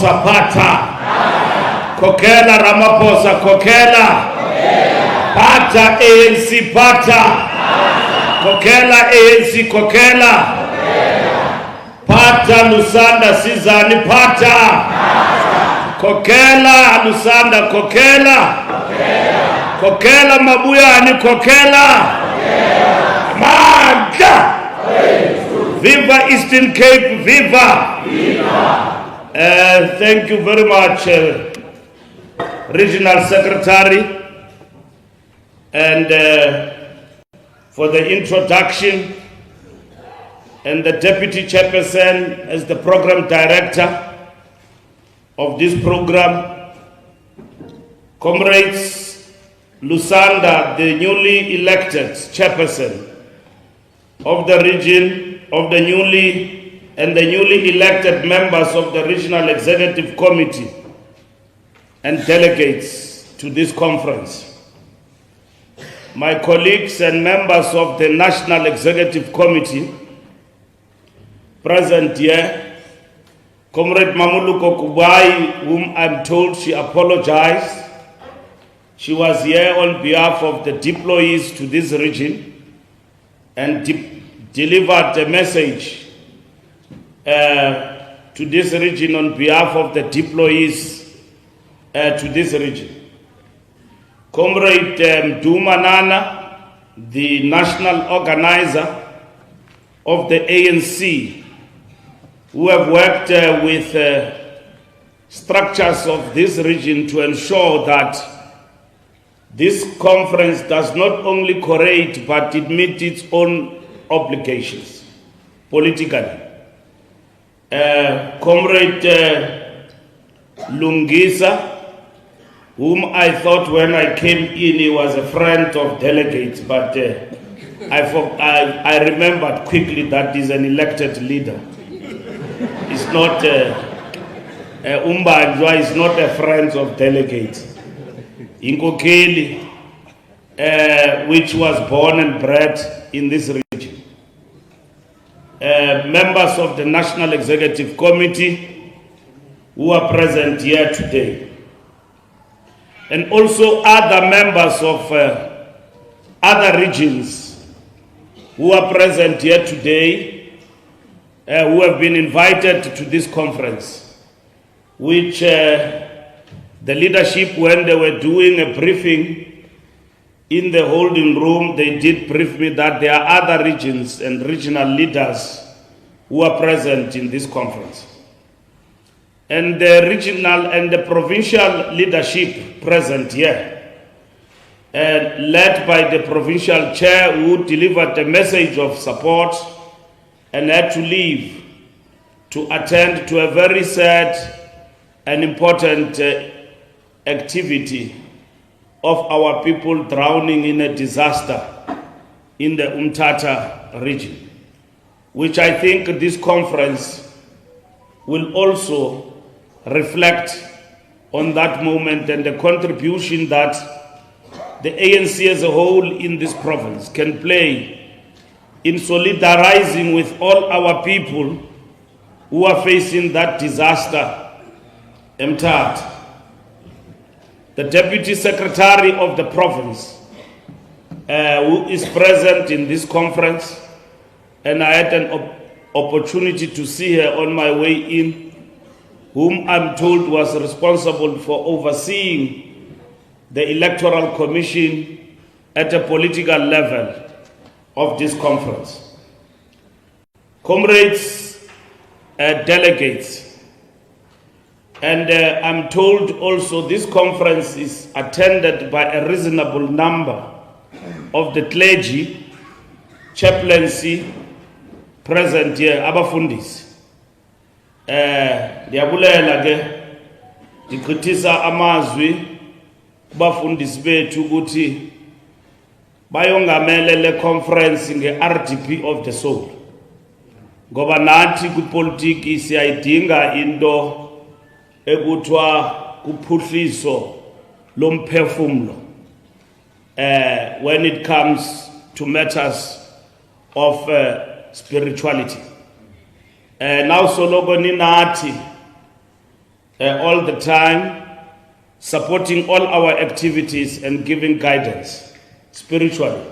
Pata, Kokela Ramaphosa, Kokela, Pata ANC, Pata, Kokela ANC, Kokela, Pata Lusanda Sizani, Pata, Kokela Lusanda, Kokela, Kokela Mabuyani, Kokela, Manda, Viva Eastern Cape, Viva! Thank you very much, Regional Secretary, and for the introduction, and the Deputy Chairperson as the Program Director of this program. Comrades, Lusanda, the newly elected Chairperson of the region, of the newly elected members of the Regional Executive Committee and delegates to this conference. My colleagues and members of the National Executive Committee present here, Comrade Mamuluko Kubai, whom I'm told she apologized. She was here on behalf of the deployees to this region and delivered a message to this region on behalf of the deployees to this region. Comrade Dumanana, the national organizer of the ANC, who have worked with structures of this region to ensure that this conference does not only correct, but it meets its own obligations politically. Comrade Lungisa, whom I thought when I came in he was a friend of delegates, but I remembered quickly that he's an elected leader. It's not Umbanjwa is not a friend of delegates. Inkokeli, which was born and bred in this region. Members of the National Executive Committee who are present here today, and also other members of other regions who are present here today, who have been invited to this conference, which the leadership, when they were doing a briefing in the holding room, they did brief me that there are other regions and regional leaders who are present in this conference. And the regional and the provincial leadership present here, led by the provincial chair who delivered the message of support and had to leave to attend to a very sad and important activity of our people drowning in a disaster in the Umtata region, which I think this conference will also reflect on that moment and the contribution that the ANC as a whole in this province can play in solidarizing with all our people who are facing that disaster. Mtata, the Deputy Secretary of the province, who is present in this conference, and I had an opportunity to see her on my way in, whom I'm told was responsible for overseeing the Electoral Commission at a political level of this conference. Comrades, delegates, and I'm told also this conference is attended by a reasonable number of the clergy, chaplaincy present here, abafundisi. Ndiyabulela ke ndichithisa amazwi kubafundisi bethu ukuthi bayongamele le conference nge-RDP of the soul. Ngoba nathi kwipolitiki siyayidinga into ekuthiwa kuphuhliso lomphefumlo when it comes to matters of spirituality. Now soloko ninathi all the time, supporting all our activities and giving guidance spiritually,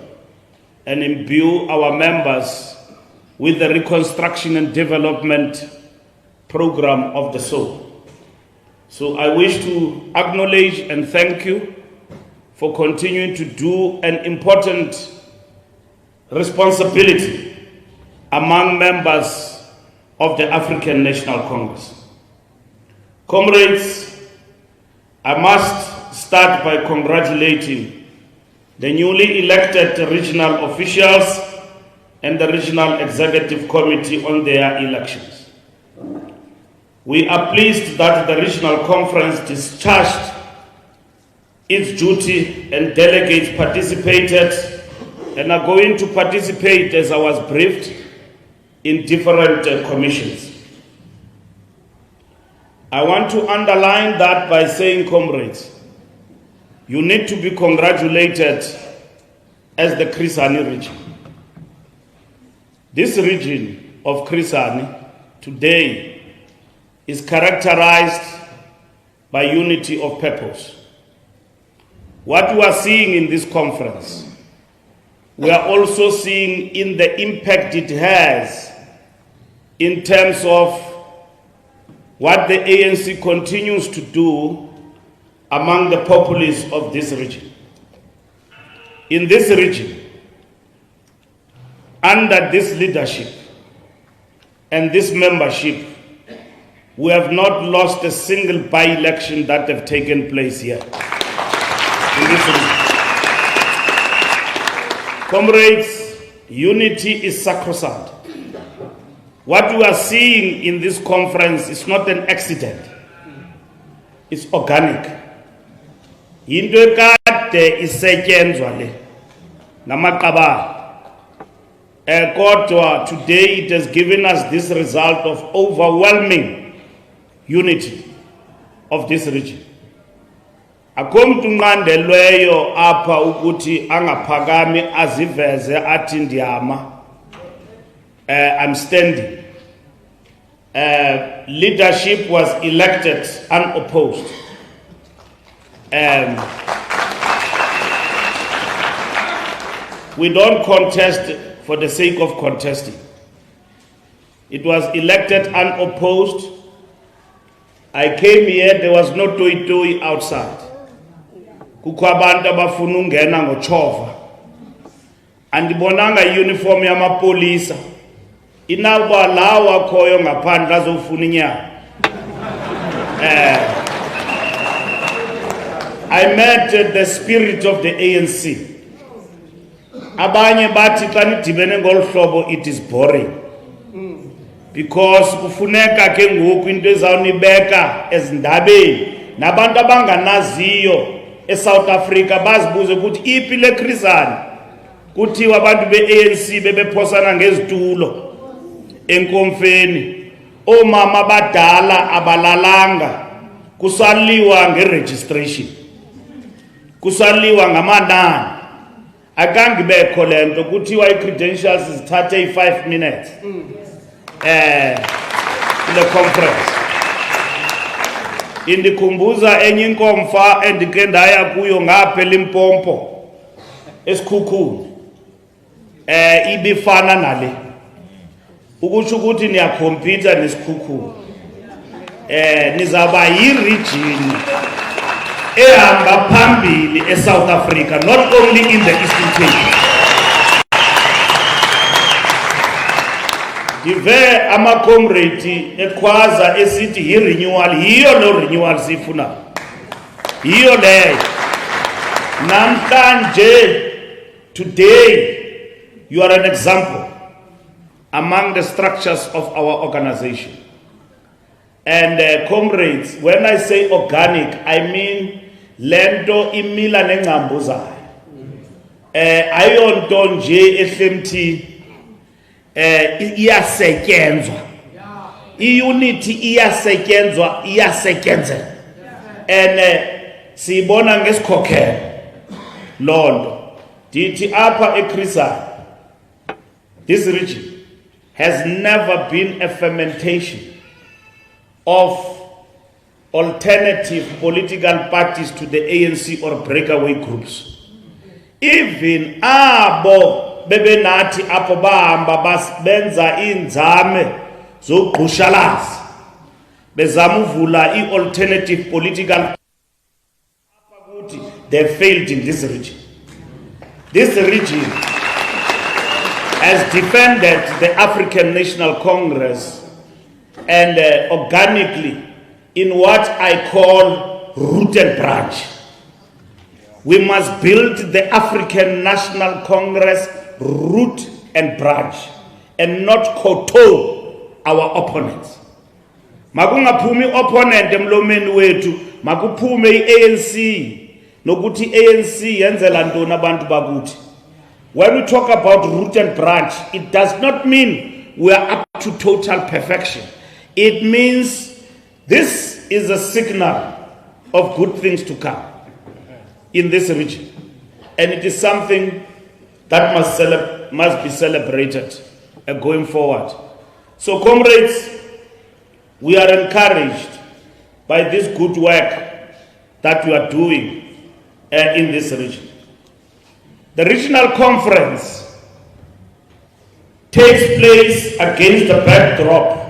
and imbue our members with the reconstruction and development program of the soul. So I wish to acknowledge and thank you for continuing to do an important responsibility among members of the African National Congress. Comrades, I must start by congratulating the newly elected regional officials and the Regional Executive Committee on their elections. We are pleased that the Regional Conference discharged its duty and delegates participated and are going to participate, as I was briefed, in different commissions. I want to underline that by saying, comrades, you need to be congratulated as the Krisani region. This region of Krisani today is characterized by unity of purpose. What we are seeing in this conference, we are also seeing in the impact it has in terms of what the ANC continues to do among the populace of this region. In this region, under this leadership and this membership, we have not lost a single by-election that have taken place here in this region. Comrades, unity is sacrosanct. What we are seeing in this conference is not an accident. It's organic. Into ekade isetyenzwa le namaqabane. Kodwa today it has given us this result of overwhelming unity of this region. Akho mntu unqandelweyo apha ukuthi angaphakami aziveze athi ndiyama. I'm standing. Leadership was elected unopposed. We don't contest for the sake of contesting. It was elected unopposed. I came here, there was no toy outside. Kukho abantu abafuna ungena ngochova. Andibonanga uniform yamapolisa. Inaba lawa khoyo ngaphandle azofuna inyama. I met the spirit of the ANC. Abanye bathi xa nidibene ngolu hlobo it is boring. Because kufuneka ke ngoku into ezawunibeka ezindabeni nabantu abanganaziyo eSouth Africa bazibuze ukuthi iphi le Krisani kuthiwa abantu beANC bebephosana ngezitulo enkomfeni omama badala abalalanga kusaliwa ngeregistration kusaliwa ngamanani akangibekho lento kuthiwa icredentials zithathe 5 minutes the conference indikhumbuza enye inkomfa endike ndaya kuyo ngapha eLimpopo esikhukhuni ibifana nale ukutsho ukuthi niyakhompyutha nesikhukhuni nizaba yi-region ehamba phambili eSouth Africa, not only in the Eastern Cape. Dive amakomrade ekhwaza esithi yi-renewal, yiyo lo renewal sifuna. Yiyo leyo. Namhlanje, today, you are an example among the structures of our organization. And comrades, when I say organic, I mean lento imila nengcambu zayo. Ayonto nje ehlemthi iyasetyenzwa. I-unity iyasetyenzwa, iyasetyenzela. And siyibona ngesikhokhelo lonto. Dithi apha eKrisani, this region has never been a fermentation of alternative political parties to the ANC or breakaway groups. Even abo bebenathi apho bahamba benza inzame zokuqhushalaza bezama uvula i-alternative political party, they failed in this region. This region has defended the African National Congress and organically in what I call root and branch. We must build the African National Congress root and branch and not kowtow our opponents. Makungaphumi opponent emlomeni wethu, makuphume i-ANC nokuthi ANC yenzela ntoni abantu bakuthi. When we talk about root and branch, it does not mean we are up to total perfection. It means this is a signal of good things to come in this region. And it is something that must be celebrated going forward. So comrades, we are encouraged by this good work that we are doing in this region. The regional conference takes place against the backdrop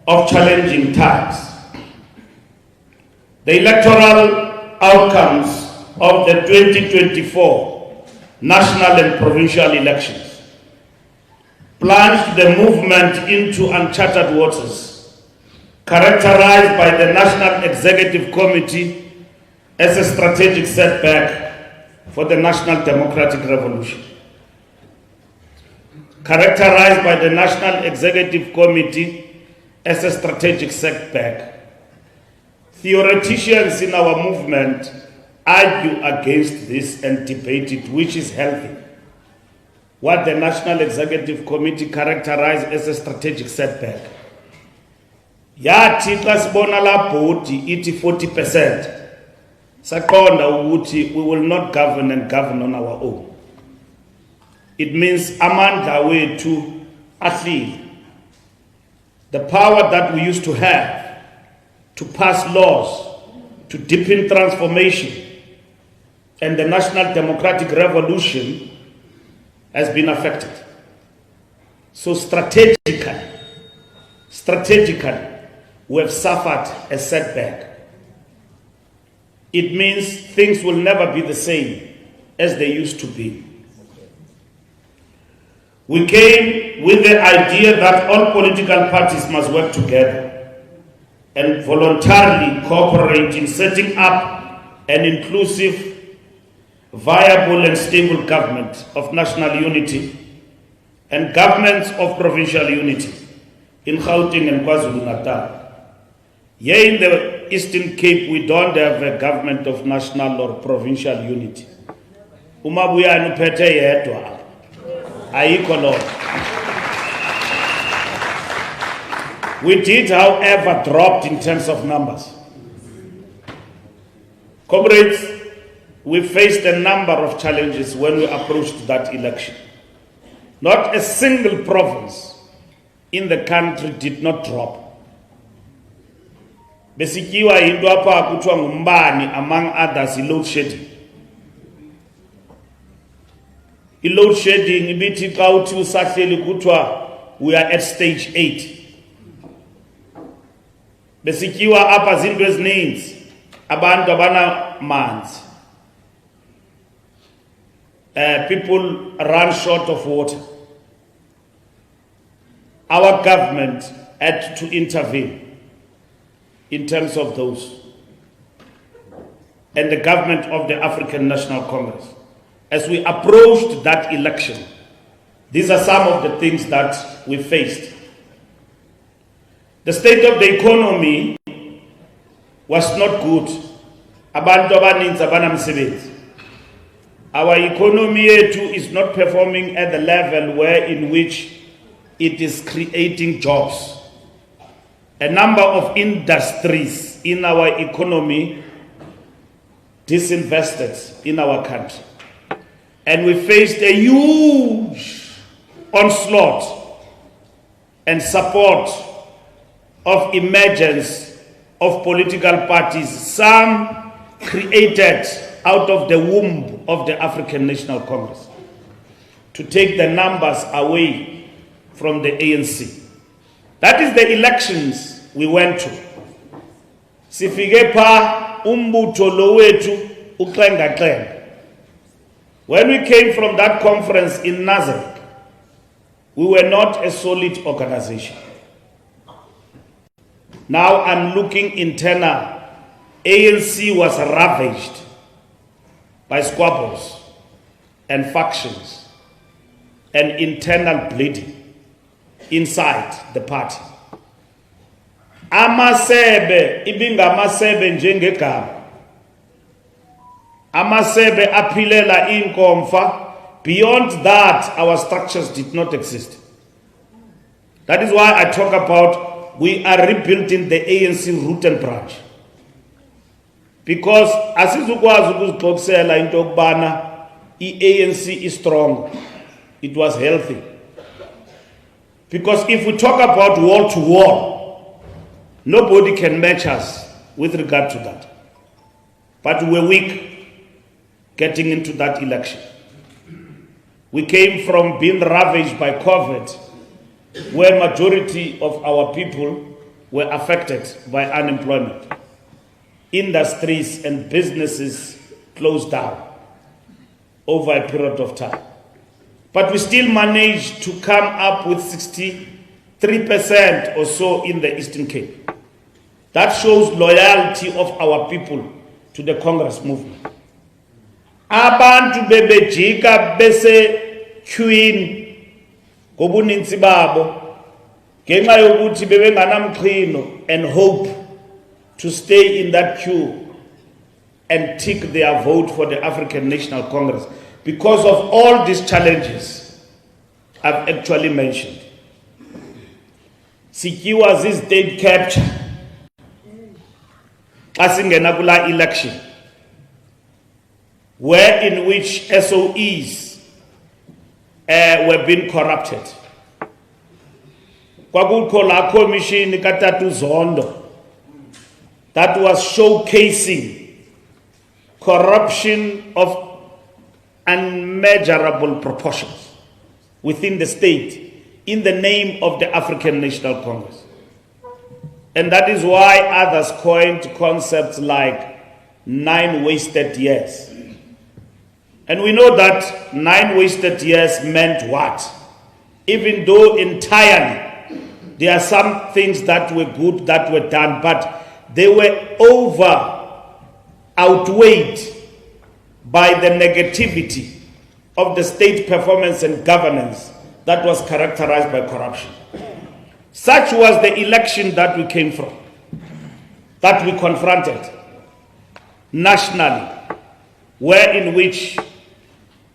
of challenging times. The electoral outcomes of the 2024 national and provincial elections plunged the movement into uncharted waters, characterized by the National Executive Committee as a strategic setback for the National Democratic Revolution. Characterized by the National Executive Committee as a strategic setback. Theoreticians in our movement argue against this and debate it, which is healthy. What the National Executive Committee characterized as a strategic setback. Yathi xa sibona la bhodi ithi 40%. Saqonda ukuthi we will not govern and govern on our own. It means amandla wethu ahlile. The power that we used to have to pass laws, to deepen transformation, and the National Democratic Revolution has been affected. So strategically, we have suffered a setback. It means things will never be the same as they used to be. We came with the idea that all political parties must work together and voluntarily cooperate in setting up an inclusive, viable and stable government of national unity and governments of provincial unity in Gauteng and KwaZulu-Natal. Here in the Eastern Cape, we don't have a government of national or provincial unity. Umabuyani uphethe yedwa. Ayikho Lord. We did, however, dropped in terms of numbers. Comrades, we faced a number of challenges when we approached that election. Not a single province in the country did not drop. Besikiwa into apha kuthiwa ngumbani among others i-load shedding. I-load shedding ibithi xa uthi usahleli kuthiwa we are at stage 8. Besikiwa apha zinto ezininzi, abantu abanamanzi. People run short of water. Our government had to intervene in terms of those, and the government of the African National Congress. As we approached that election, these are some of the things that we faced. The state of the economy was not good. Abantu abaninzi abanamsebenzi. Our economy yethu is not performing at the level in which it is creating jobs. A number of industries in our economy disinvested in our country. And we faced a huge onslaught and support of emergence of political parties, some created out of the womb of the African National Congress, to take the numbers away from the ANC. That is the elections we went to. Sifike pha umbutho lo wethu uxenga-xenga. When we came from that conference in Nazareth, we were not a solid organization. Now I'm looking internal. ANC was ravaged by squabbles and factions and internal bleeding inside the party. Amasebe ibingamasebe njengegama. Amasebe aphilela inkomfa. Beyond that, our structures did not exist. That is why I talk about we are rebuilding the ANC root and branch. Because asizukwazi ukuzixoxela into yokubana i-ANC is strong. It was healthy. Because if we talk about wall to wall, nobody can match us with regard to that. But we were weak getting into that election. We came from being ravaged by COVID, where majority of our people were affected by unemployment. Industries and businesses closed down over a period of time. But we still managed to come up with 63% or so in the Eastern Cape. That shows loyalty of our people to the Congress movement. Abantu bebejika bese queen ngobuninzi babo ngenxa yokuthi bebenganamqhino and hope to stay in that queue and tick their vote for the African National Congress because of all these challenges I've actually mentioned. Sikiwa is state capture. Asingena kula election, where in which SOEs were being corrupted. Kwakukho la commission katatu zondo that was showcasing corruption of unmeasurable proportions within the state in the name of the African National Congress. And that is why others coined concepts like 9 wasted years. And we know that 9 wasted years meant what? Even though entirely there are some things that were good that were done, but they were outweighed by the negativity of the state performance and governance that was characterized by corruption. Such was the election that we came from, that we confronted nationally, where in which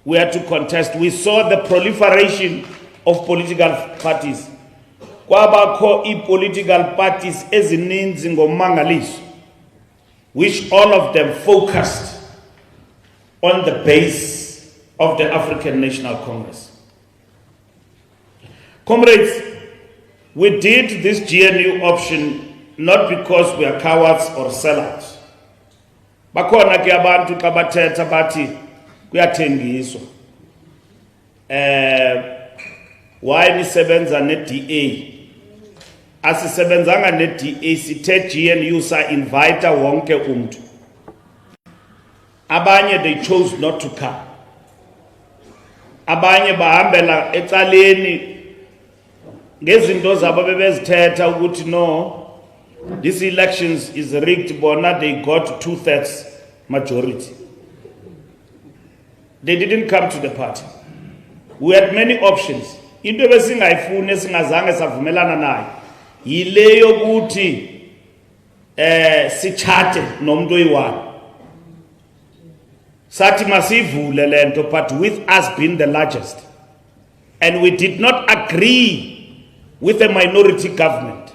we had to contest. We saw the proliferation of political parties. Kwabakho political parties ezininzi ngomangaliso, which all of them focused on the base of the African National Congress. Comrades, we did this GNU option not because we are cowards or sellouts. Bakhona ke abantu xa bathetha bathi kuyathengiswa. Why nisebenza ne-DA? Asisebenzanga ne-DA, sithe GNU sa invite wonke umuntu. Abanye they chose not to come. Abanye bahambela ecaleni ngezinto zabo bebezithetha ukuthi no, this elections is rigged, bona they got 2/3 majority. They didn't come to the party. We had many options. Into besingayifuni esingazange savumelana nayo yile yokuthi sichate nomuntu oyi-1. Sathi masivule lento, but with us being the largest. And we did not agree with a minority government.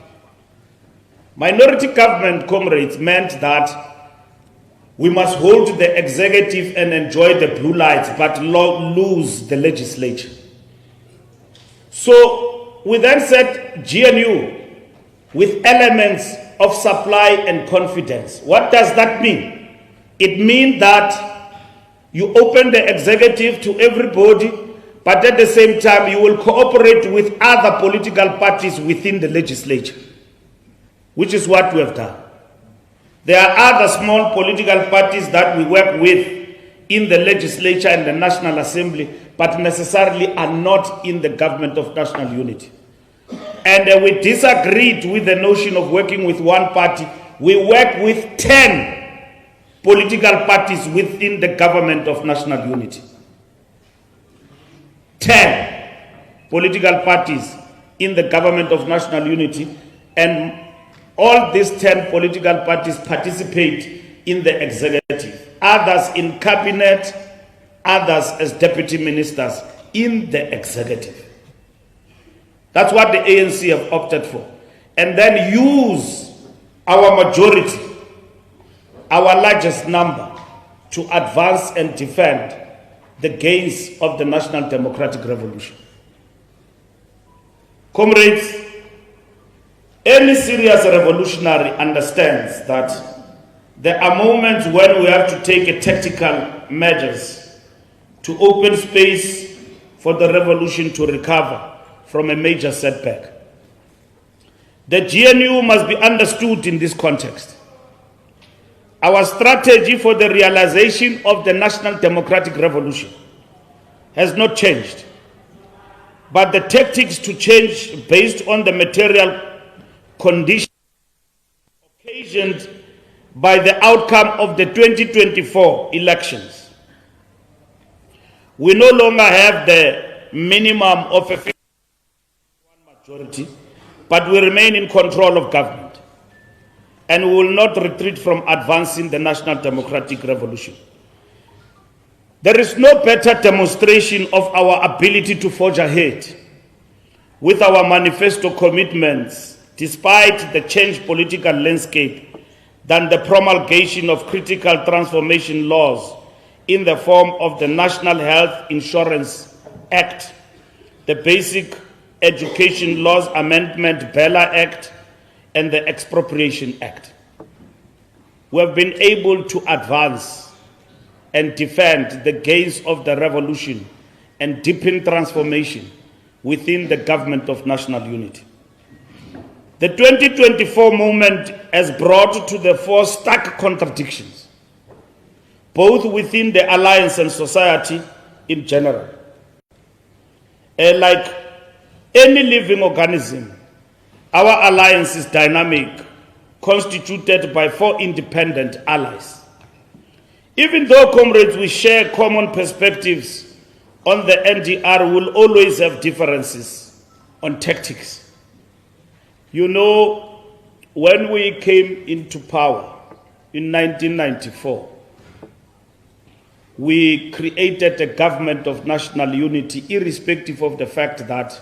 Minority government, comrades, meant that we must hold the executive and enjoy the blue lights, but lose the legislature. So we then said GNU with elements of supply and confidence. What does that mean? It means that you open the executive to everybody, but at the same time you will cooperate with other political parties within the legislature, which is what we have done. There are other small political parties that we work with in the legislature and the National Assembly, but necessarily are not in the government of national unity. And we disagreed with the notion of working with one party. We work with 10 political parties within the government of national unity. 10 political parties in the government of national unity, and all these 10 political parties participate in the executive, others in cabinet, others as deputy ministers in the executive. That's what the ANC have opted for. And then use our majority, our largest number, to advance and defend the gains of the National Democratic Revolution. Comrades, any serious revolutionary understands that there are moments when we have to take tactical measures to open space for the revolution to recover from a major setback. The GNU must be understood in this context. Our strategy for the realization of the National Democratic Revolution has not changed, but the tactics to change based on the material conditions occasioned by the outcome of the 2024 elections. We no longer have the minimum of a majority, but we remain in control of government, and we will not retreat from advancing the National Democratic Revolution. There is no better demonstration of our ability to forge ahead with our manifesto commitments despite the changed political landscape than the promulgation of critical transformation laws in the form of the National Health Insurance Act, the Basic Education Laws Amendment Bella Act, and the Expropriation Act. We have been able to advance and defend the gains of the revolution and deepen transformation within the government of national unity. The 2024 movement has brought to the fore stark contradictions, both within the alliance and society in general. Like any living organism, our alliance is dynamic, constituted by 4 independent allies. Even though, comrades, we share common perspectives on the NDR, we will always have differences on tactics. You know, when we came into power in 1994, we created a government of national unity, irrespective of the fact that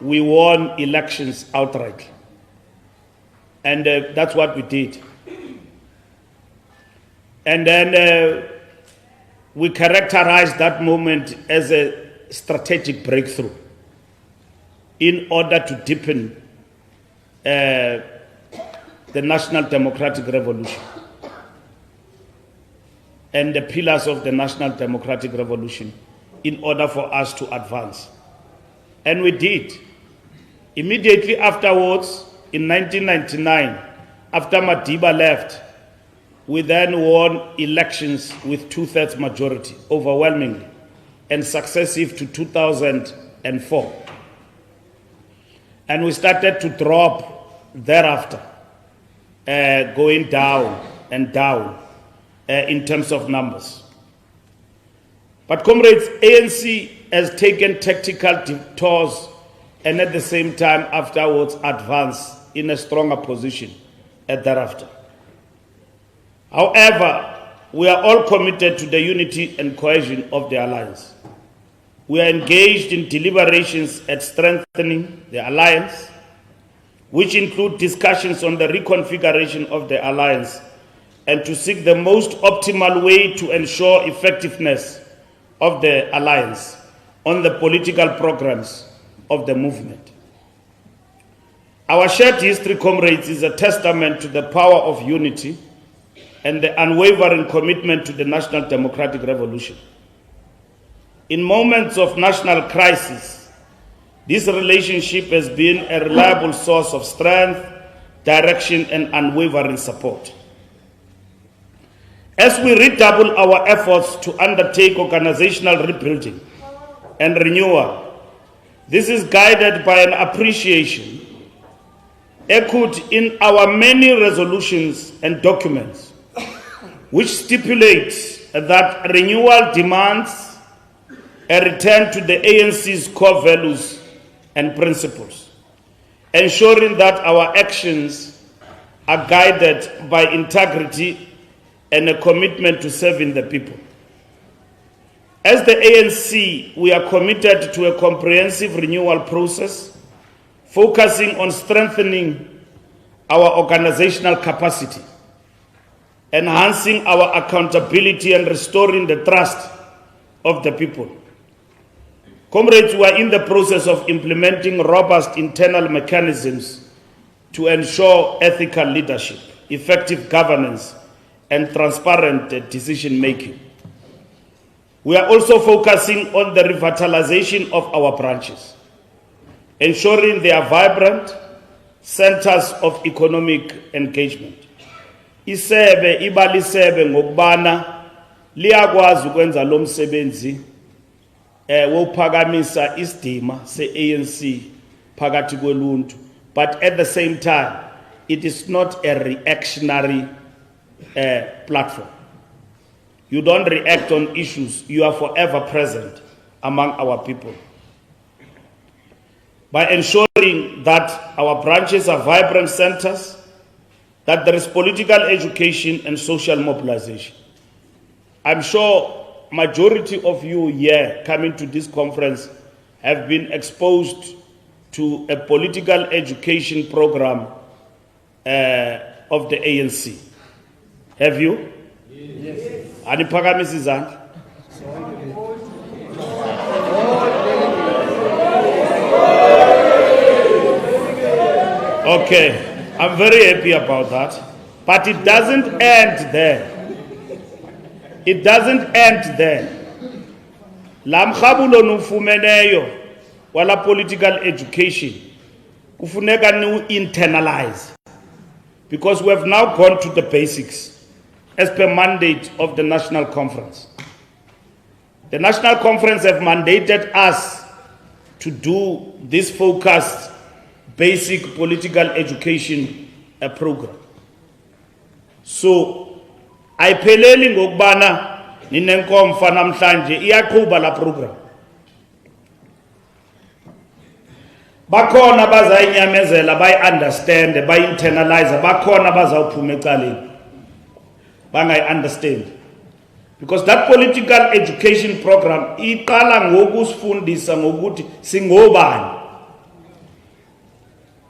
we won elections outright. And that's what we did. And then we characterized that moment as a strategic breakthrough in order to deepen the National Democratic Revolution and the pillars of the National Democratic Revolution in order for us to advance. And we did. Immediately afterwards, in 1999, after Madiba left, we then won elections with 2/3 majority, overwhelmingly, and successive to 2004. And we started to drop thereafter, going down and down in terms of numbers. But comrades, ANC has taken tactical detours and at the same time afterwards advanced in a stronger position thereafter. However, we are all committed to the unity and cohesion of the alliance. We are engaged in deliberations at strengthening the alliance, which include discussions on the reconfiguration of the alliance and to seek the most optimal way to ensure effectiveness of the alliance on the political programs of the movement. Our shared history, comrades, is a testament to the power of unity and the unwavering commitment to the national democratic revolution. In moments of national crisis, this relationship has been a reliable source of strength, direction, and unwavering support. As we redouble our efforts to undertake organizational rebuilding and renewal, this is guided by an appreciation echoed in our many resolutions and documents, which stipulates that renewal demands a return to the ANC's core values and principles, ensuring that our actions are guided by integrity and a commitment to serving the people. As the ANC, we are committed to a comprehensive renewal process, focusing on strengthening our organizational capacity, enhancing our accountability, and restoring the trust of the people. Comrades, we are in the process of implementing robust internal mechanisms to ensure ethical leadership, effective governance, and transparent decision-making. We are also focusing on the revitalization of our branches, ensuring they are vibrant centers of economic engagement. Isebe ibalisebe ngokubana liyakwazi ukwenza lo msebenzi wophakamisa isidima se-ANC phakathi kweluntu, but at the same time it is not a reactionary platform. You don't react on issues, you are forever present among our people. By ensuring that our branches are vibrant centers, that there is political education and social mobilization. I'm sure majority of you here coming to this conference have been exposed to a political education program of the ANC. Have you? Yes. Aniphakamisa izandla. Okay, I'm very happy about that. But it doesn't end there. It doesn't end there. Lamkhabulo nufumeneyo wala political education kufuneka nu internalize, because we have now gone to the basics as per mandate of the National Conference. The National Conference have mandated us to do this focused basic political education program. So ayipheleli ngokubana ninenkomfa namhlanje iyaqhuba la program. Bakhona bazayinyamezela, bayi-understand, bayi-internalize, bakhona bazawuphuma ecaleni bangayi-understand. Because that political education program iqala ngokusifundisa ngokuthi singobani,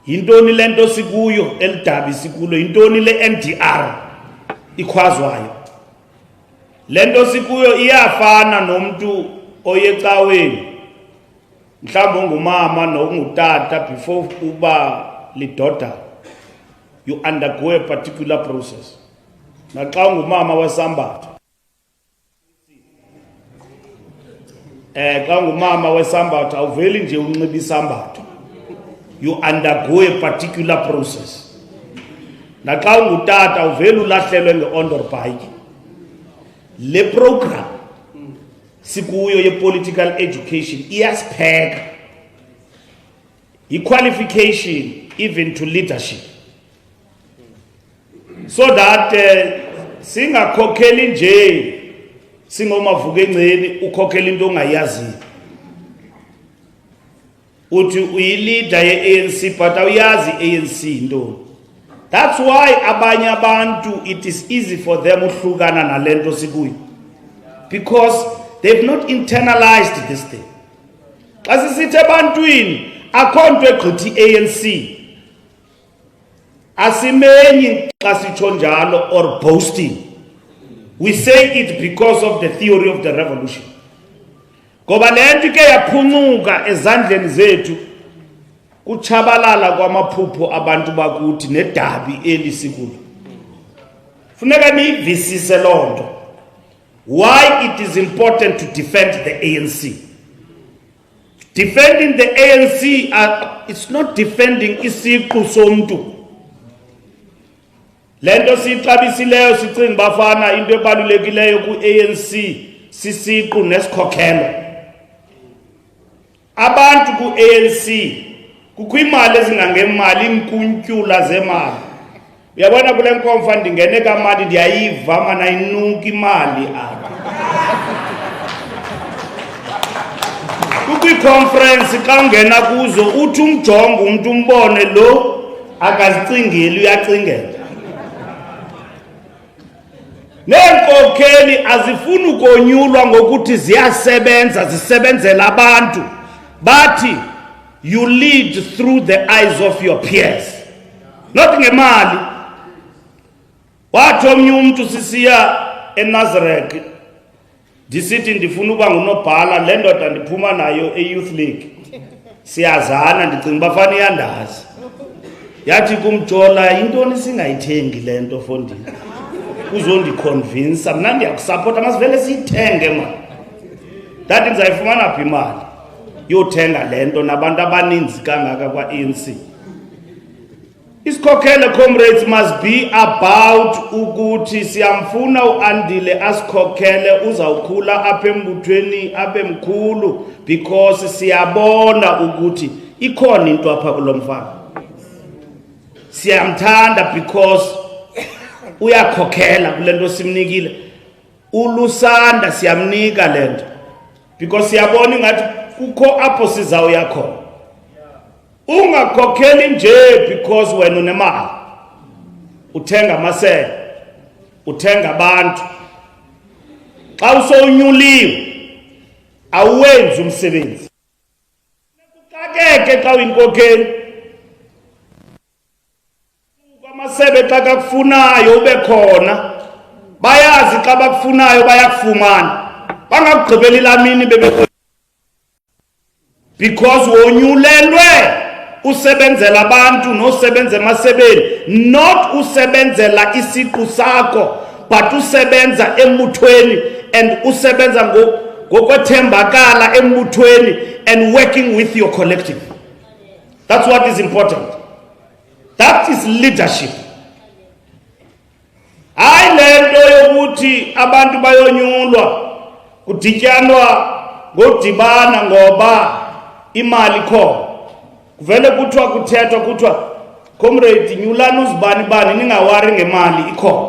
yintoni lento sikuyo, elidabi sikulo, yintoni le NDR ikhwazwayo. Lento sikuyo iyafana nomuntu oyecaweni, mhlawumbe ungumama nongutata, before uba lidoda you undergo a particular process. Naxa ungumama wesambatho, xa ungumama wesambatho awuveli nje unxiba isambatho, you undergo a particular process. Naxa ungutata awuveli ulahlelwe nge-onderbike. Le program sikuyo ye-political education iyasipheka i-qualification even to leadership, so that singakhokheli nje singomavuka enceni ukhokhela into ongayaziyo. Uthi uyi-leader ye-ANC but awuyazi i-ANC intoni. That's why abanye abantu it is easy for them uhlukana nalento sikuyo, because they've not internalized this thing. Xa sisithi ebantwini akho nto egqitha i-ANC, asimenyi xa sitsho njalo or boasting. We say it because of the theory of the revolution. Ngoba le nto ke yaphuncuka ezandleni zethu kuchabalala kwamaphupho abantu bakuthi nedabi elisikulu. Funeka nivisise lonto. Why it is important to defend the ANC. Defending the ANC, it's not defending isiqu somntu. Lento sixabisileyo sicinga bafana into ebalulekileyo ku-ANC sisiqu nesikhokhelo. Abantu ku-ANC kukho imali ezingangemali inkuntyula zemali. Uyabona kule nkomfa ndingene kamali ndiyayiva mana inuka imali apha. Kukwi-conference xa ungena kuzo uthi umjongo umuntu umbone lo akazicingeli uyacingela. Neenkokheli azifuni ukonyulwa ngokuthi ziyasebenza zisebenzela abantu. Bathi you lead through the eyes of your peers. Not ngemali. Wathi omnye umuntu sisiya eNazareth ndisithi ndifuna uba ngunobhala le ndoda ndiphuma nayo e-Youth League. Siyazana ndicinga bafana iyandazi. Yathi kumjola intoni singayithengi le nto fondini. Uzondiconvince mna ndiyakusupport masivele siyithenge man. Ndathi ndizayifumana phi imali yothenga le nto nabantu abaninzi kangaka kwa-ANC. Isikhokhelo comrades must be about ukuthi siyamfuna uAndile asikhokhele uzawukhula apha embuthweni abe mkhulu because siyabona ukuthi ikhona into apha kulomfana. Siyamthanda because uyakhokhela kule nto simnikile. Ulusanda siyamnika le nto because siyabona ingathi kukho apho sizawuya khona. Ungakhokheli nje because wena unemali. Uthenga amasebe, uthenga abantu. Xa usonyuliwe awenzi umsebenzi. Kuxakeke xa uyinkokheli. Amasebe xa kakufunayo ube khona. Bayazi xa bakufunayo bayakufumana. Bangakugqibeli lamini bebe because wonyulelwe usebenzela abantu nosebenza emasebeni, not usebenzela isiqu sakho but usebenza embuthweni and usebenza ngokwethembakala embuthweni and working with your collective. That's what is important. That is leadership. Hayi lento yokuthi abantu bayonyulwa kudityanwa ngodibana ngoba imali khona. Kuvele kuthiwa kuthethwa kuthiwa comrade nyulani uzibani bani ningawari ngemali ikhona.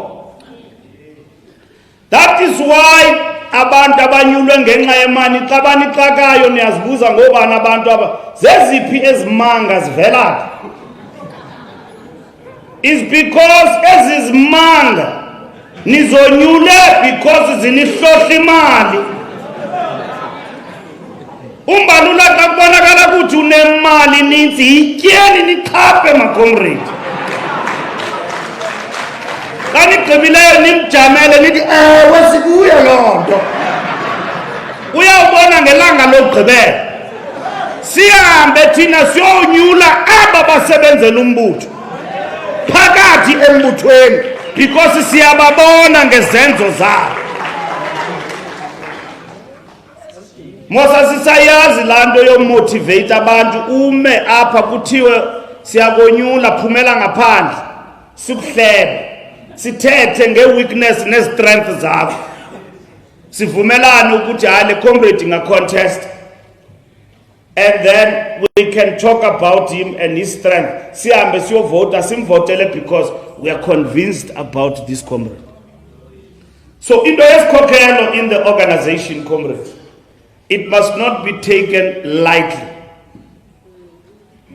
That is why abantu abanyulwe ngenxa yemali xa banixakayo niyazibuza ngobani abantu aba zeziphi ezimanga zivela. Is because ezizimanga nizonyule because zinihlohla imali. Mbalula xa kubonakala ukuthi unemali ninzi yityeni nichaphe macomrade. Xa nigqibileyo nimjamele nithi ewe sikuyo loo nto. Uyawubona ngelanga lokugqibela sihambe thina siyonyula aba basebenzela umbutho phakathi embuthweni because siyababona ngezenzo zabo. Mosa sisayazi lanto yomotivate abantu ume apha kuthiwe siyakonyula phumela ngaphandle sikuhlebe sithethe ngeweakness nestrength zakho sivumelane ukuthi hayi comrade nga contest and then we can talk about him and his strength. Sihambe siyovota simvotele because we are convinced about this comrade. So into yesikhokhelo in the organization, comrades, it must not be taken lightly.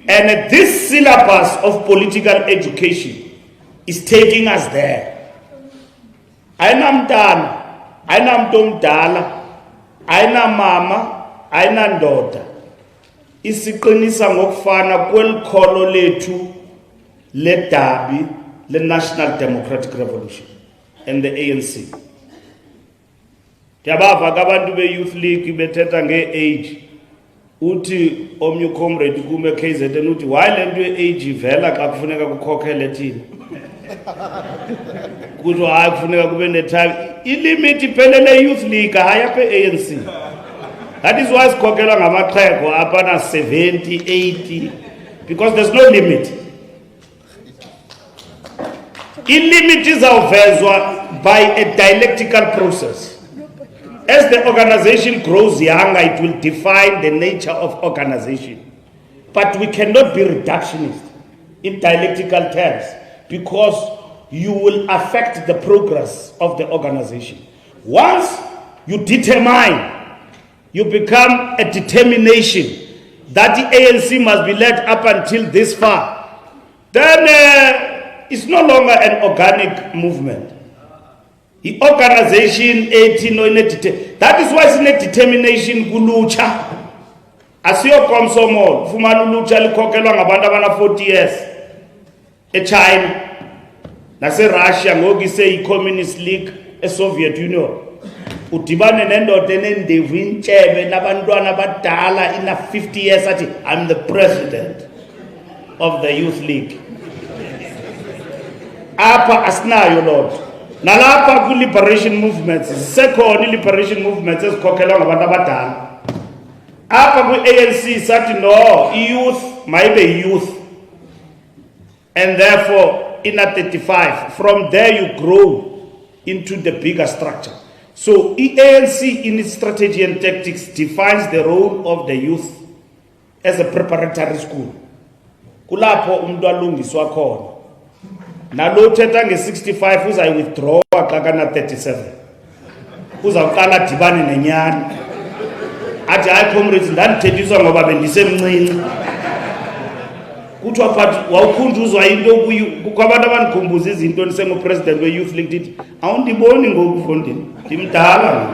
And this syllabus of political education is taking us there. Ainamntana, ainamntu omdala, ainamama, ainandoda. Isiqinisa ngokufana kwelikholo lethu ledabi le-National Democratic Revolution and the ANC. Ndiyabava abantu be-Youth League bethetha nge-age. uthi omnye comrade kume KZN uthi why le nto age ivela xa kufuneka kukhokhele thina kuthi hayi kufuneka kube netime ilimit iphelele youth league hayi apha ANC. That is why sikhokhelwa ngamaxhego apha na 70 80 because there's no limit. Limit izawuvezwa by a dialectical process. As the organization grows younger, it will define the nature of organization. But we cannot be reductionist in dialectical terms because you will affect the progress of the organization. Once you determine, you become a determination that the ANC must be led up until this far, then it's no longer an organic movement. The organization 18 that is why it's a determination kulucha. Asiyo komsomo fumana ulucha likhokhelwa ngabantu abana 40 years eChina nase Russia ngoku ise communist league eSoviet Union udibane nendoda enendevu intshebe nabantwana abadala ina 50 years athi I'm the president of the youth league. Apa asinayo lodwa. Nalapha ku liberation movements sekhona liberation movements ezikhokhelwa ngabantu abadala. Apha ku ANC sathi no youth mayibe youth and therefore in a 35 from there you grow into the bigger structure. So ANC in its strategy and tactics defines the role of the youth as a preparatory school. Kulapho umuntu alungiswa khona. Nalo thetha nge65 uza withdraw xa kana 37 uzawuqala dibane nenyani athi hayi comrades ndandithethiswa ngoba bendisemncinci kuthiwa but wawukhunjuzwa into kwabantu abandikhumbuza izinto ndisengupresident we-youth league ndithi awundiboni ngokufundini ndimdala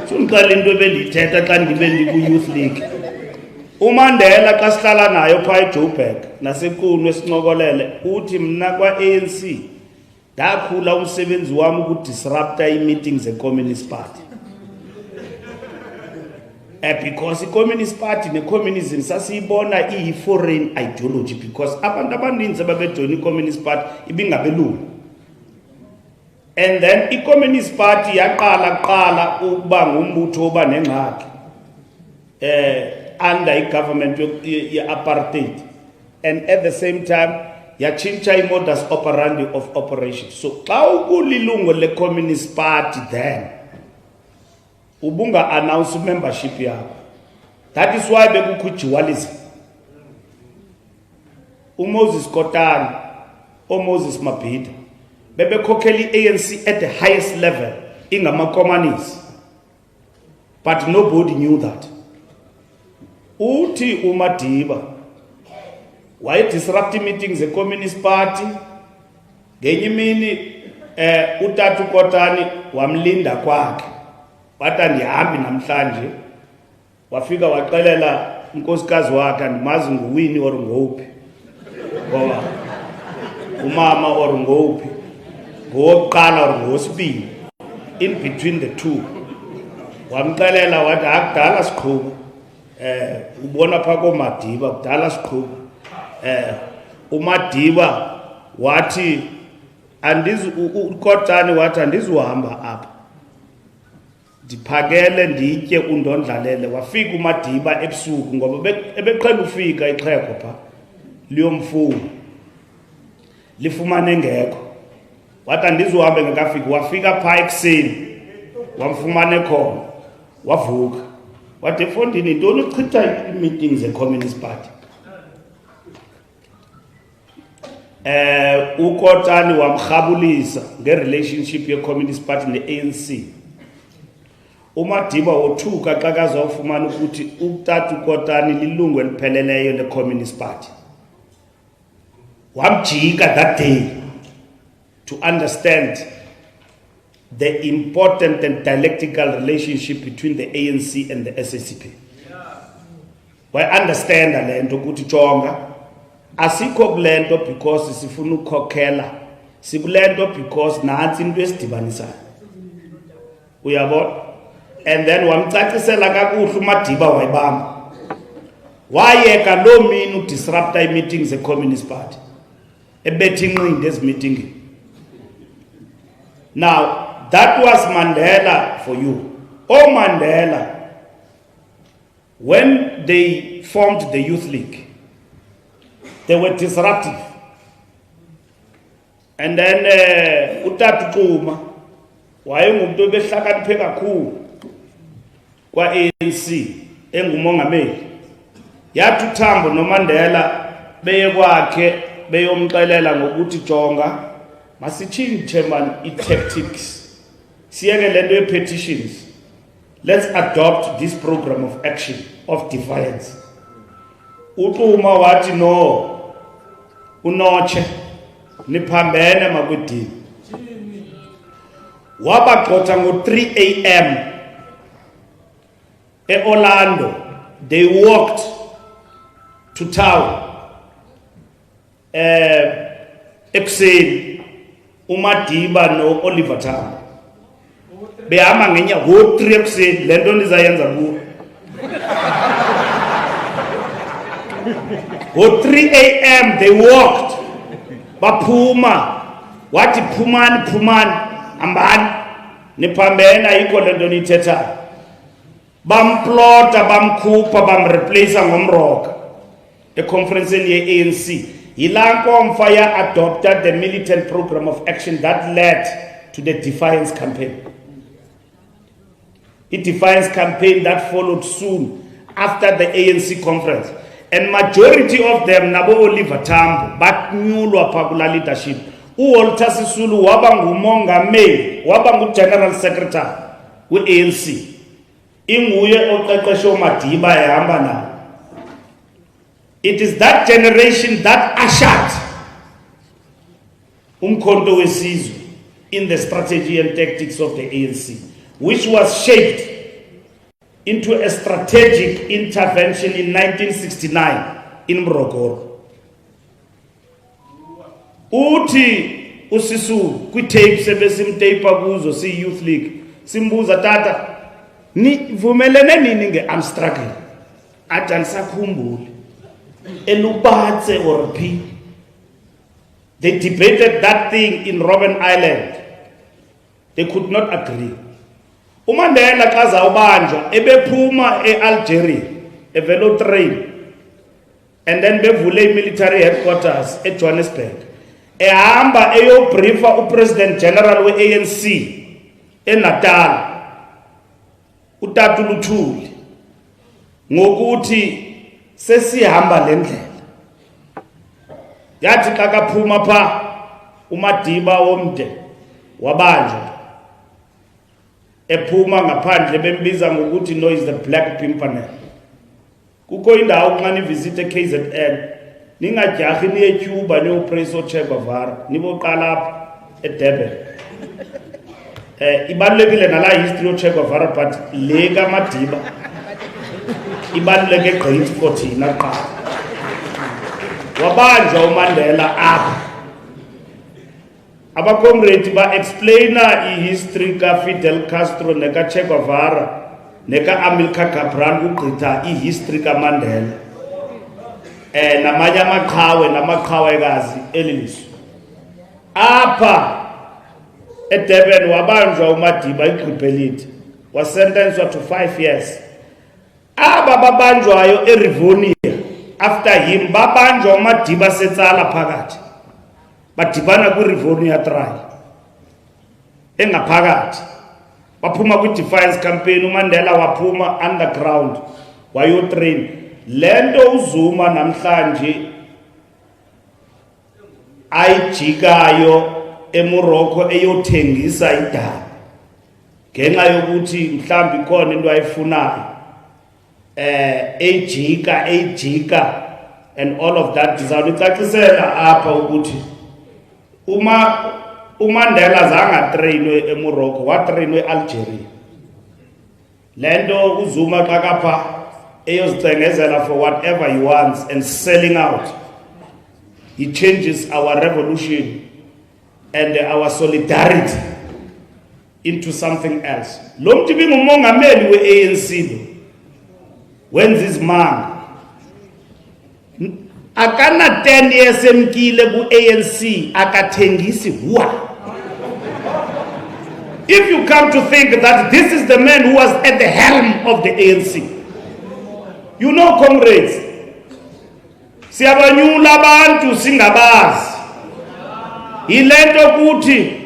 sundixela into ebendiyithetha xa ndibe ndiku-youth league. uMandela xa sihlala nayo phaa eJoburg nasequnu esincokolele uthi mna kwa-ANC ndakhula umsebenzi wami ukudisrupta ii-meetings ze-Communist Party because i-Communist Party ne-communism sasiyibona iyi-foreign ideology because abantu abaninzi ababejoyina i-Communist Party ibingabelungu. And then i-Communist Party yaqala ukuba ngumbutho oba nengxaki under i-government ye-apartheid, and at the same time yatshintsha i-modus operandi of operations. So xa ukulilungu le-Communist Party then ubunga-announce membership yakho. That is why bekukho dualism. uMoses Kotane oMoses Mabhida bebekhokhela i-ANC at the highest level ingama-communists, but nobody knew that. Uthi uMadiba wayedisrupt meetings ze-Communist Party ngenye imini uTatu Kotane wamlinda kwakhe wathi andihambi namhlanje, wafika waxelela unkosikazi wakhe andimazi nguwini or ngowuphi ngoba umama or ngowuphi ngowokuqala or ngowesibini in between the two. Wamxelela wathi akudala siqhubu ubona phaa koMadiba kudala siqhubu. uMadiba wathi uKotane wathi andizuhamba apha ndiphakele nditye undondlalele. Wafika uMadiba ebusuku ngoba ebeqhela ufika ixhego phaa liyomfuna lifumane ngekho, wathi andizuhambe ngekafiki. Wafika phaa ekuseni wamfumane khona wavuka wathi efondini ntoni uchitha ii-meetings ze-Communist Party. uKotane wamrhabulisa nge-relationship ye-Communist Party ne-ANC. uMadiba wothuka xa kazawufumana ukuthi uTatu Kotane lilungu elipheleleyo le-Communist Party. Wamjika that day to understand the important and dialectical relationship between the ANC and the SACP. Understand le nto ukuthi jonga asikho kule nto because sifuna ukukhokhela, sikule nto because nantsi into esidibanisayo. Uyabona? And then wamcacisela kakuhle uMadiba wayibamba wayeka lo mini udisrupta ii-meetings ze-Communist Party ebetha inqindi ezi-meeting. Now that was Mandela for you. Oh, Mandela, when they formed the Youth League, they were disruptive. And then Utata Kuma, wayengumuntu obehlakaniphe kakhulu kwa-ANC engumongameli. Yathi uTambo noMandela beye kwakhe beyomxelela ngokuthi jonga masitshintshe man i-tactics, siyeke lento ye-petitions, let's adopt this program of action of defiance. uXuma wathi no, unotshe niphambene makwedini. Wabagxotha ngo-3 a.m. e-Orlando. They walked to town ekuseni. uMadiba no-Oliver Tambo behamba ngenya ngo-3 ekuseni. Le nto ndizayenza kuwo ngo-3 a.m. they walked, baphuma. Wathi phumani hambani niphambene, ayikho le nto niyithethayo. Bamplota, bamkhupha, bamreplace ngomroka econferenceni ye-ANC. Yilaa nkomfa ya-adopted the militant program of action that led to the defiance campaign. The defiance campaign that followed soon after the ANC conference. And majority of them, nabo Oliver Tambo, banyulwa phakula leadership. uWalter Sisulu waba ngumongameli, waba ngu-general secretary we-ANC. Inguye oqeqeshe uMadiba ehamba nayo. It is that generation that ushered umkhonto wesizwe in the strategy and tactics of the ANC, which was shaped into a strategic intervention in 1969 in Morocco. Uthi uSisulu kwi-tapes ebesimtape kuzo si-Youth League simbuza, tata nivumelene nini nge-arm struggle? Athi andisakhumbuli. Elubatse or P. They debated that thing in Robben Island. They could not agree. uMandela xa zawubanjwa ebephuma e-Algeria evelo train, and then bevule military headquarters eJohannesburg, ehamba eyobriefa uPresident General we-ANC eNatal uTata uLuthuli ngokuthi sesihamba le ndlela. Yathi xa kaphuma pha uMadiba womde wabanjwa, ephuma ngaphandle bembiza ngokuthi no is the Black Pimpernel. Kukho indawo xa nivisite KZN ningajahi niye eCuba niyoprayisa uChe Guevara niboqala apha eDurban. Ibalulekile nala history yoChe Guevara, but le kaMadiba ibaluleke gqithi for thina qha. Wabanjwa uMandela apha. Abacomrade ba-explaina i-history ka-Fidel Castro neka-Che Guevara neka-Amilcar Cabral kugqitha i-history kaMandela. Namanye amaqhawe namaqhawekazi eli lizwe. Apha eDurban wabanjwa uMadiba igqibhelide, wasentencwa to 5 years. Aba babanjwayo eRivonia after him babanjwa uMadiba setsala phakathi, badibana kwi-Rivonia trial engaphakathi, baphuma kwi-defiance campaign. uMandela waphuma underground wayotrain. Lento uZuma namhlanje ayijikayo eMorocco eyothengisa idaba ngenxa yokuthi mhlambi khona into ayifunayo, ejika and all of that. Ndizawucacisela apha ukuthi uMandela zange trainwe eMorocco, watrainwe eAlgeria. Lento uZuma xa kapha eyozicengezela for whatever he wants and selling out, he changes our revolution and our solidarity into something else. Lo mntu ibingumongameli we-ANC lo wenza izimanga akana 10 years emkile ku ANC akathengisi huwa. If you come to think that this is the man who was at the helm of the ANC, you know, comrades, siyabanyula abantu singabazi. Ilento kuthi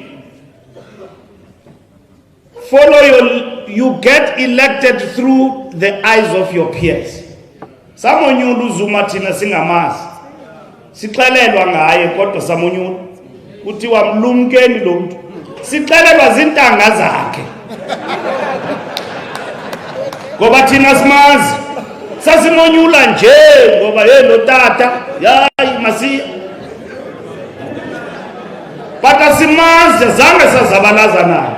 you get elected through the eyes of your peers. Samonyulu Zuma thina singamazi. Sixelelwa ngaye kodwa samonyulu kuthiwa mlumkeni lo muntu. Sixelelwa zintanga zakhe. Ngoba thina simazi. Sasimonyula nje ngoba yelo tata yayi masiya. Bata simazi zange sazabalaza naye.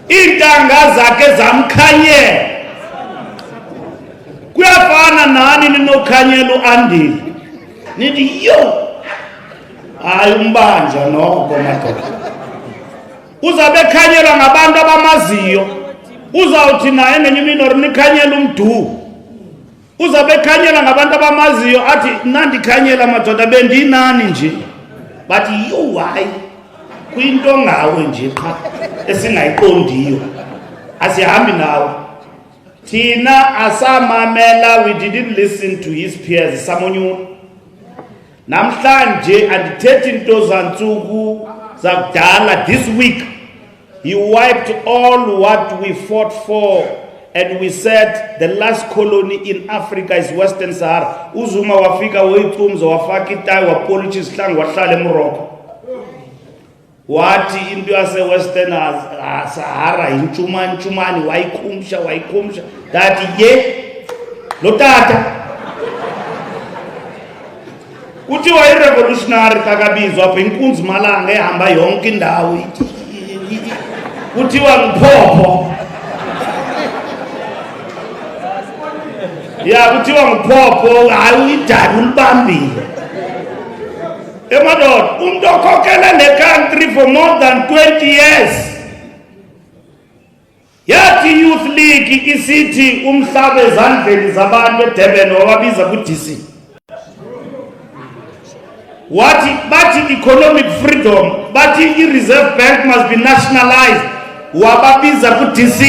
Intanga zakhe zamkhanye. Kuyafana nani ninokhanyelo andile. Nithi yo. Hayi umbanja noko madoda. Uzabe khanyelwa ngabantu abamaziyo. Uzawuthi naye ngenye imini nikhanyela umdu. Uzabe khanyelwa ngabantu abamaziyo athi nandikhanyela madoda bendinani nje. Bathi yo hayi kwinto ngawe nje qha esingayiqondiyo. Asihambi nawe. Tina asamamela, we didn't listen to his peers. Samonyulu. Namhlanje andithethi into zantsuku zakudala. This week he wiped all what we fought for, and we said the last colony in Africa is Western Sahara. Uzuma wafika woyiqumza wafaka itayi wapolish isihlangu wahlala eMorocco. Wathi into yase Western Sahara inchumani wayikhumsha dathi ye lo tata kuthiwa irevolutionary kakabizwa apha inkunzi malanga ehamba yonke indawo kuthiwa nguphopho kuthiwa nguphopho hayi uyidala ulibambile. Emadoda umuntu okhokela le country for more than 20 years. Yathi Youth League isithi umhlaba ezandleni zabantu eDurban wababiza ku DC. Bathi economic freedom, bathi i-Reserve Bank must be nationalized, wababiza ku DC.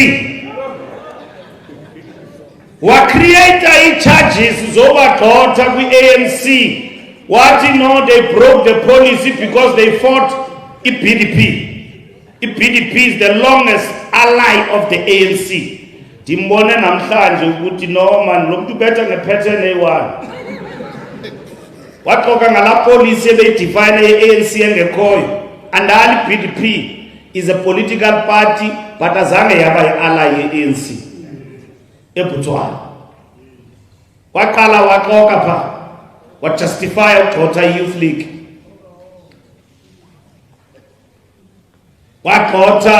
Wacreate i-charges zobagxotha kwi-ANC. What they broke the policy because they fought PDP. PDP is the longest ally of the ANC. Dimbone namhlanje ukuthi no man lo muntu bethe ngepattern eyi-1. Waxoka ngala policy ebeyidefine i-ANC engekhoyo. Andali PDP is a political party but azange yaba yi-ally ye-ANC. eBotswana. Waqala waxoka pha. What justify ukugxotha Youth League. Wagxotha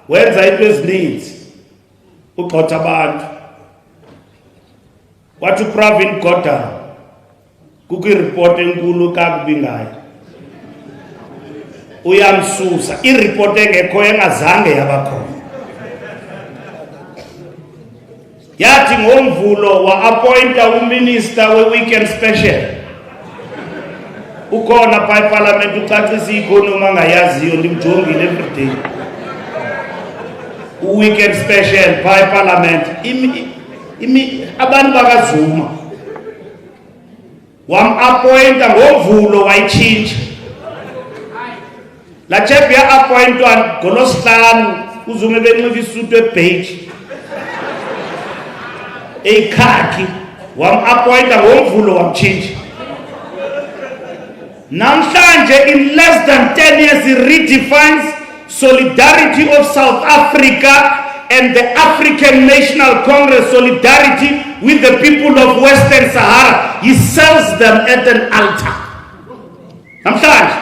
wenza into ezininzi ugxotha abantu. Wathi uPravin Gordhan kukho ireport enkulu kakubi ngayo. Uyamsusa ireport engekho engazange yabakhona. Yathi ngomvulo wa-appointa uminister we-weekend special. Ukhona pha eParliament ucacisa i-economy angayaziyo ndimjongile everyday. U-weekend special pha eParliament. Abantu bakazuma. Wam-appointa ngomvulo wayitshintsha. La chap ya-appointwa ngolosihlanu uZuma ebenxiba isutu ebeige. Ekhaki wam-appointa ngomvulo wamtshintsha. Namhlanje in less than 10 years he redefines solidarity of South Africa and the African National Congress solidarity with the people of Western Sahara. He sells them at an altar. Namhlanje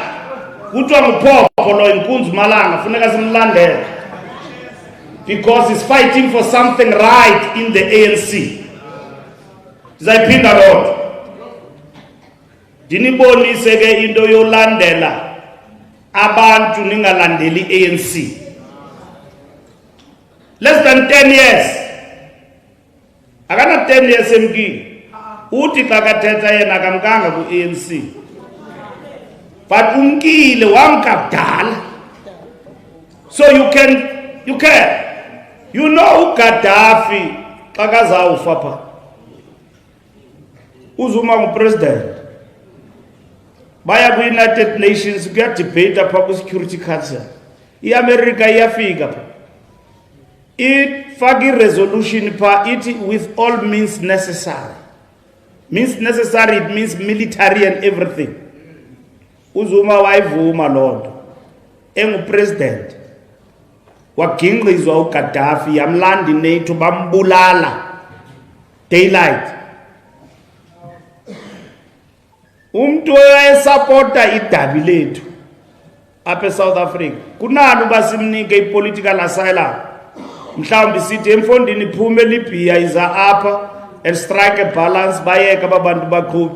kuthiwa nguphopho lo inkunzi malanga funeka simlandele. Because he's fighting for something right in the ANC. Zayiphinda lodwa. Dinibonise ke into yolandela abantu ningalandeli ANC. Less than 10 years. Akana 10 years emkini. uthi xa kathetha yena akamkanga ku-ANC, but umkile wamkadala. So you know Gaddafi xa kazawufa pha uzuma ngupresident baya kwi-United Nations kuyadebate apha kwi-Security Council, i-America iyafika pha ifaka i-resolution pha ithi with all means necessary. Means necessary, it means military and everything. Uzuma wayivuma loo nto engupresident wagingqizwa uGaddafi yamlanda iNATO bambulala daylight. Umntu oyayesapota idabi lethu apha eSouth Africa kunani uba simnike i-political asylum, mhlawumbi sithi emfondini iphume eLibya iza apha and strike a balance bayeka babantu baqhubi,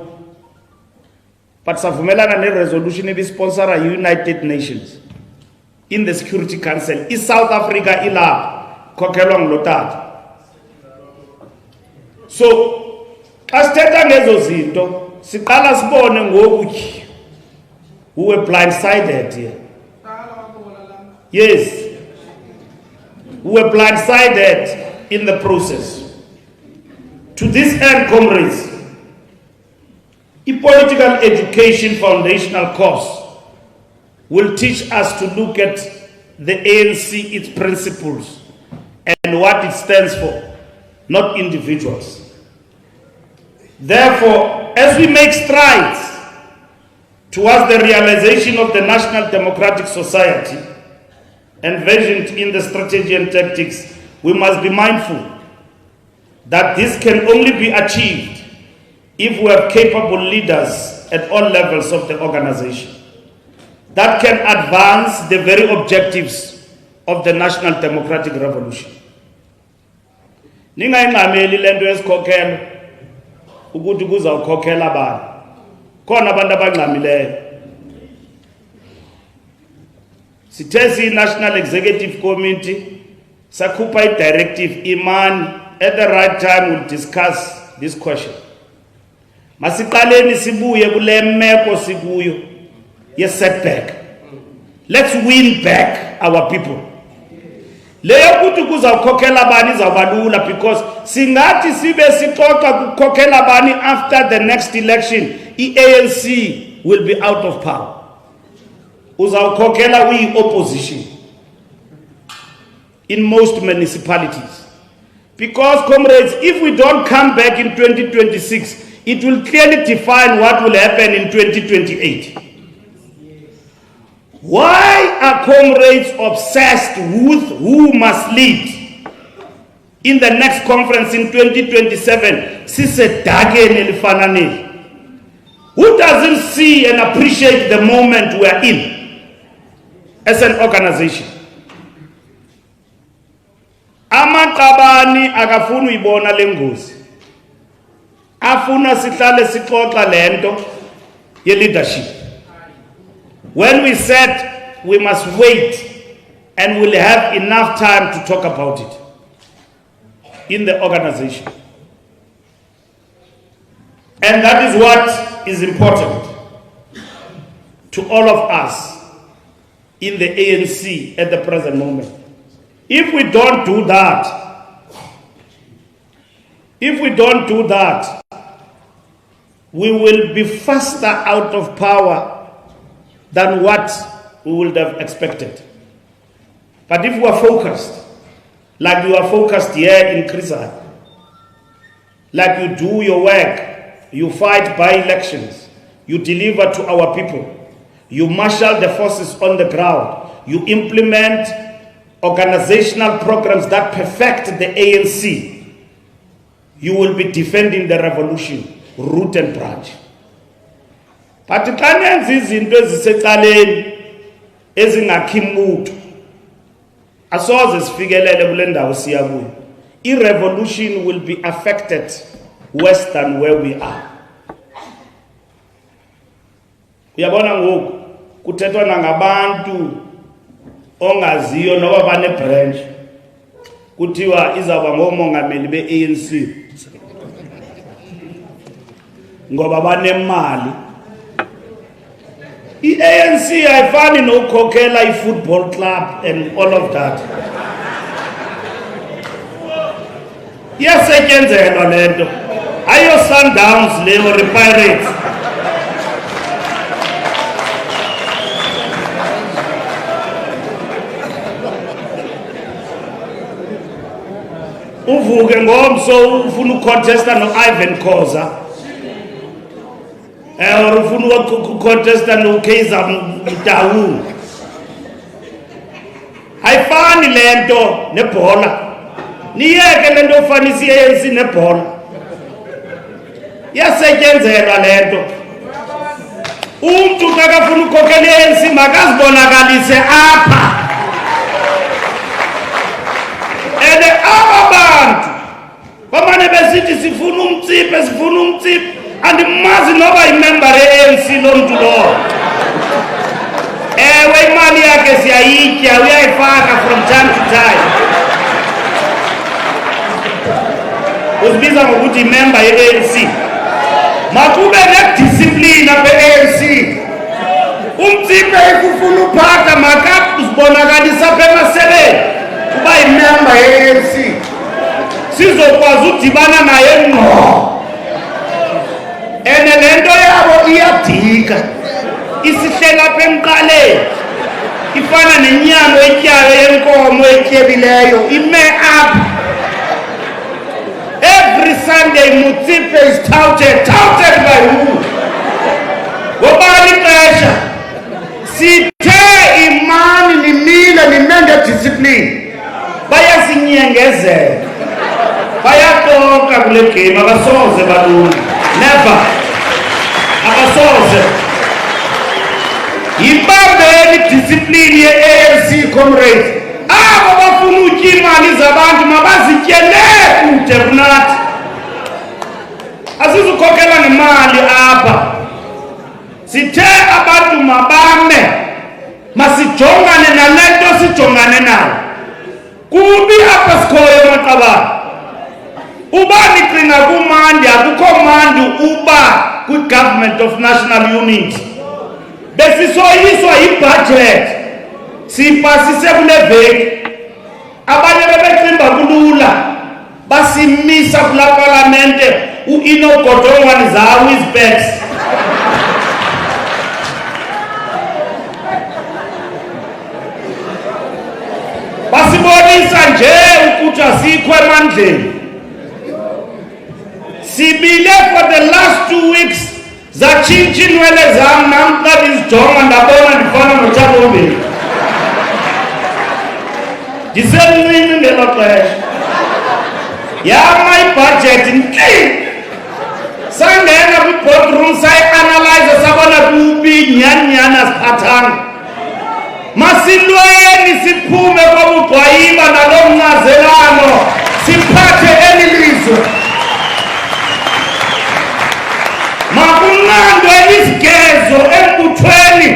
but savumelana ne-resolution ebisponsora yi-United Nations in the Security Council. I-South Africa ilapha khokhelwa ngulotata. So xa sithetha ngezo zinto siqala sibone ngoku we were blindsided here. Yes, we were blindsided in the process. To this end, comrades, a political education foundational course will teach us to look at the ANC, its principles, and what it stands for, not individuals. Therefore, as we make strides towards the realization of the National Democratic Society envisioned in the strategy and tactics, we must be mindful that this can only be achieved if we have capable leaders at all levels of the organization that can advance the very objectives of the National Democratic Revolution. Ningayinqameli lento yesikhokhelo ukuthi kuzawukhokhela abantu. Khona abantu abangxamileyo. Sithe i-National Executive Committee sakhupha i-directive imani. At the right time we'll discuss this question. Masiqaleni sibuye kule meko sikuyo ye setback. Let's win back our people. Leyo kuthi kuzawukhokhela bani izawubalula because singathi sibe sixoxa kukhokhela bani after the next election, i-ANC will be out of power. Uzawukhokhela opposition in most municipalities. Because, comrades, if we don't come back in 2026, it will clearly define what will happen in 2028. Why are comrades obsessed with who must lead in the next conference in 2027? Who doesn't see and appreciate the moment we are in as an organization? Amaqabani akafuna uyibona lengozi. Afuna sihlale sixoxa lento ye leadership. When we said we must wait and we'll have enough time to talk about it in the organization. And that is what is important to all of us in the ANC at the present moment. If we don't do that, we will be faster out of power than what we would have expected. But if we are focused, like you are focused here in Krisa, like you do your work, you fight by-elections, you deliver to our people, you marshal the forces on the ground, you implement organizational programs that perfect the ANC, you will be defending the revolution, root and branch. But xa nenza izinto ezisecaleni ezingakhi muntu asoze sifikelele kule ndawo siya kuyo. I-revolution will be affected worse than where we are. Uyabona ngoku kuthethwa nangabantu ongaziyo noba bane branch kuthiwa izawuba ngomongameli be-ANC. ngoba banemali. I-ANC ayifani nokukhokhela i-football club and all of that. Iyasetyenzelwa lento. Ayo Sundowns leyo Pirates. Uvuke ngomso ufuna ukucontesta no-Ivan Khoza. Or ufuna ukucontesta no-Kaizer Mtaung. Ayifani lento nebhola. Niyeke lento ofanisa i-ANC nebhola. Iyasetyenzelwa lento. Umuntu xa kafuna ukukhokhela i-ANC makazibonakalise apha. And abantu bamane besithi sifuna umtsiphe and mazi noba imember ye-ANC lo mntu lo. Ewe imali yakhe siyayitya uyayifaka from time to time. Uzibiza ngokuthi imember ye-ANC. Makube nediscipline apha e-ANC. Umtsiphe ifuna uphatha makazibonakalisa apha emasebeni kuba imember ye-ANC. Sizokwazi udibana naye ngqo. Ene lento yabo iyadika. Isihlela apha emqaleni. Ifana nenyama etyayo yenkomo etyebileyo. Ime apha. Every Sunday Mutsipe is touted by who? Ngobani ixesha. Sithe imani nimile nimende discipline. Bayasinyengezela. Bayatoka kule game abasoze balunga. Never. Abasoze. Ibambeni discipline ye-ANC comrades. Abo bafuna utya imali zabantu mabazityele kude kunathi. Asizukhokhela nemali apha. Sithe abantu mabame. Masijongane nalento sijongane nayo. Kubi apha sikhoyo maqabane. Uba nicinga kumandi akukho mandi uba kwi-government of national unity. Besisoyiswa i-budget. Sipasise kule veki. Abanye bebecimba kulula. Basimisa kula parlamente u-Inogodongwane zawo izpecs. Basibonisa nje ukuthi asikho emandleni. Sibile for the last 2 weeks zatshintsha inwele zam nam xa ndizijonga ndabona ndifana noThabo. Ndisemncinci ngelo xesha. Yama ibudget nkli. Sangena kwi-boardroom sayi-analyze sabona kubi nyani asiphathanga. Masilweni siphume kwabugxwayiba nalo mncazelano siphathe eli lizwe. Makunqandwe isigezo embuthweni.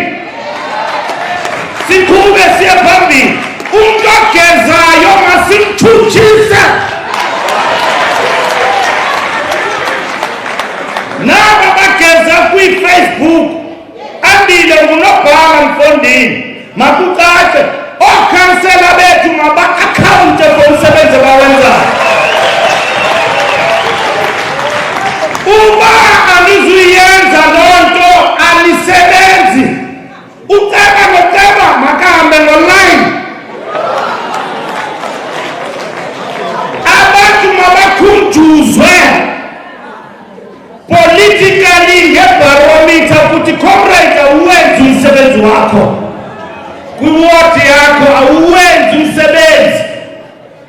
Siqhube siye phambili. Umuntu ogezayo masimthutshise. Nabo bageza kwi-Facebook andile ngunobhala mfondini. Makucace okhansela bethu maba-akhawunte for umsebenzi abawenzayo. Uba alizuyenza loo nto alisebenzi. Uceba noceba makahambe online. Abantu mabakhunjuzwe politically ngebarometer ukuthi comrade awuwenzi umsebenzi wakho. Kwiwadi yakho awuwenzi umsebenzi.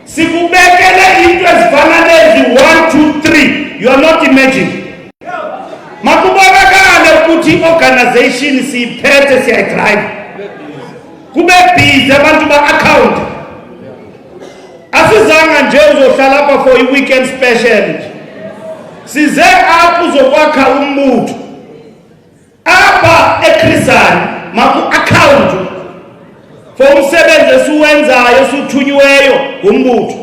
Sikubekele into ezifana nezi 1, 2, 3. You are not imagining. Makubonakale ukuthi i-organization siyiphethe siyayidrive. Kube busy abantu ba-account. Asizanga nje uzohlala apha for i-weekend special. Size apha uzokwakha umuntu. Apha eKrisani maku-account for umsebenzi esiwenzayo esiwuthunyiweyo ngumbutho.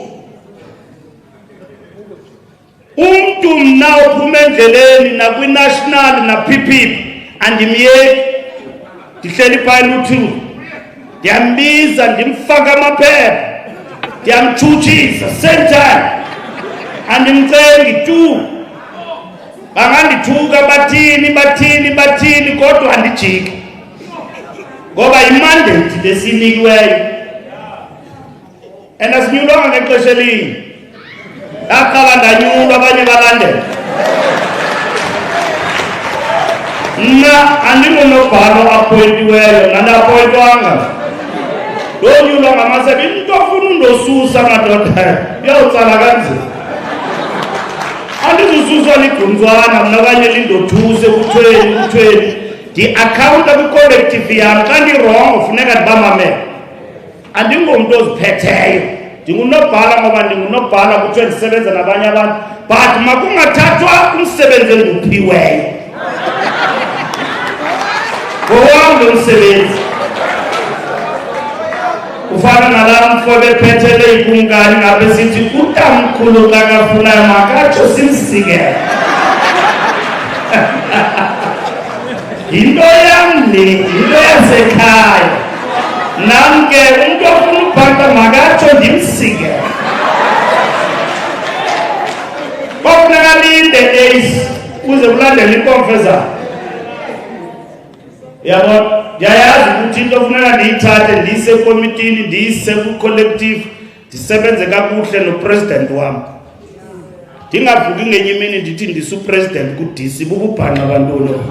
umuntu mna ophuma endleleni nakwinational naPPP andimyeki ndihleli phayela uthuli ndiyambiza ndimfaka amaphepha ndiyamtshutshisa same time andimcengi tu bangandithuka bathini kodwa andijiki ngoba imandate lesinikiweyo and asinyulwanga ngexesha elinye ndaqala ndanyulwa abanye balandela mna andingunobhalo appointiweyo nandaappointwanga ndonyulwa ngamasebe into ofuna undosusa madoda iyawutsala kanzima andizususwa ligqunzwana mna okanye lindothuse kuthweni ndi-akhawunta kwi-collective yam xa ndirongo funeka ndibamamele andingomntu oziphetheyo ndingunobhala ngoba ndingunobhala kuthiwe ndisebenza nabanye abantu but makungathathwa umsebenzi enduphiweyo ngowam lo msebenzi ufana nalaa mfo bephethele ikumkani ngabe sithi utamkhulu xa kafunayo makatsho simsikele yinto yam le yinto yasekhaya nam ke umntu ofuna ubhaqha makatsho ndimsikele kwafuneka linde ace kuze kulandele inkomfezana yabona ndiyayazi ukuthi into ofuneka ndiyithathe ndiyise ekomitini ndiyise kwi-collective ndisebenze kakuhle nopresident wam ndingavuki ngenye imini ndithi ndisupresident kudisi bububhanqa bantolo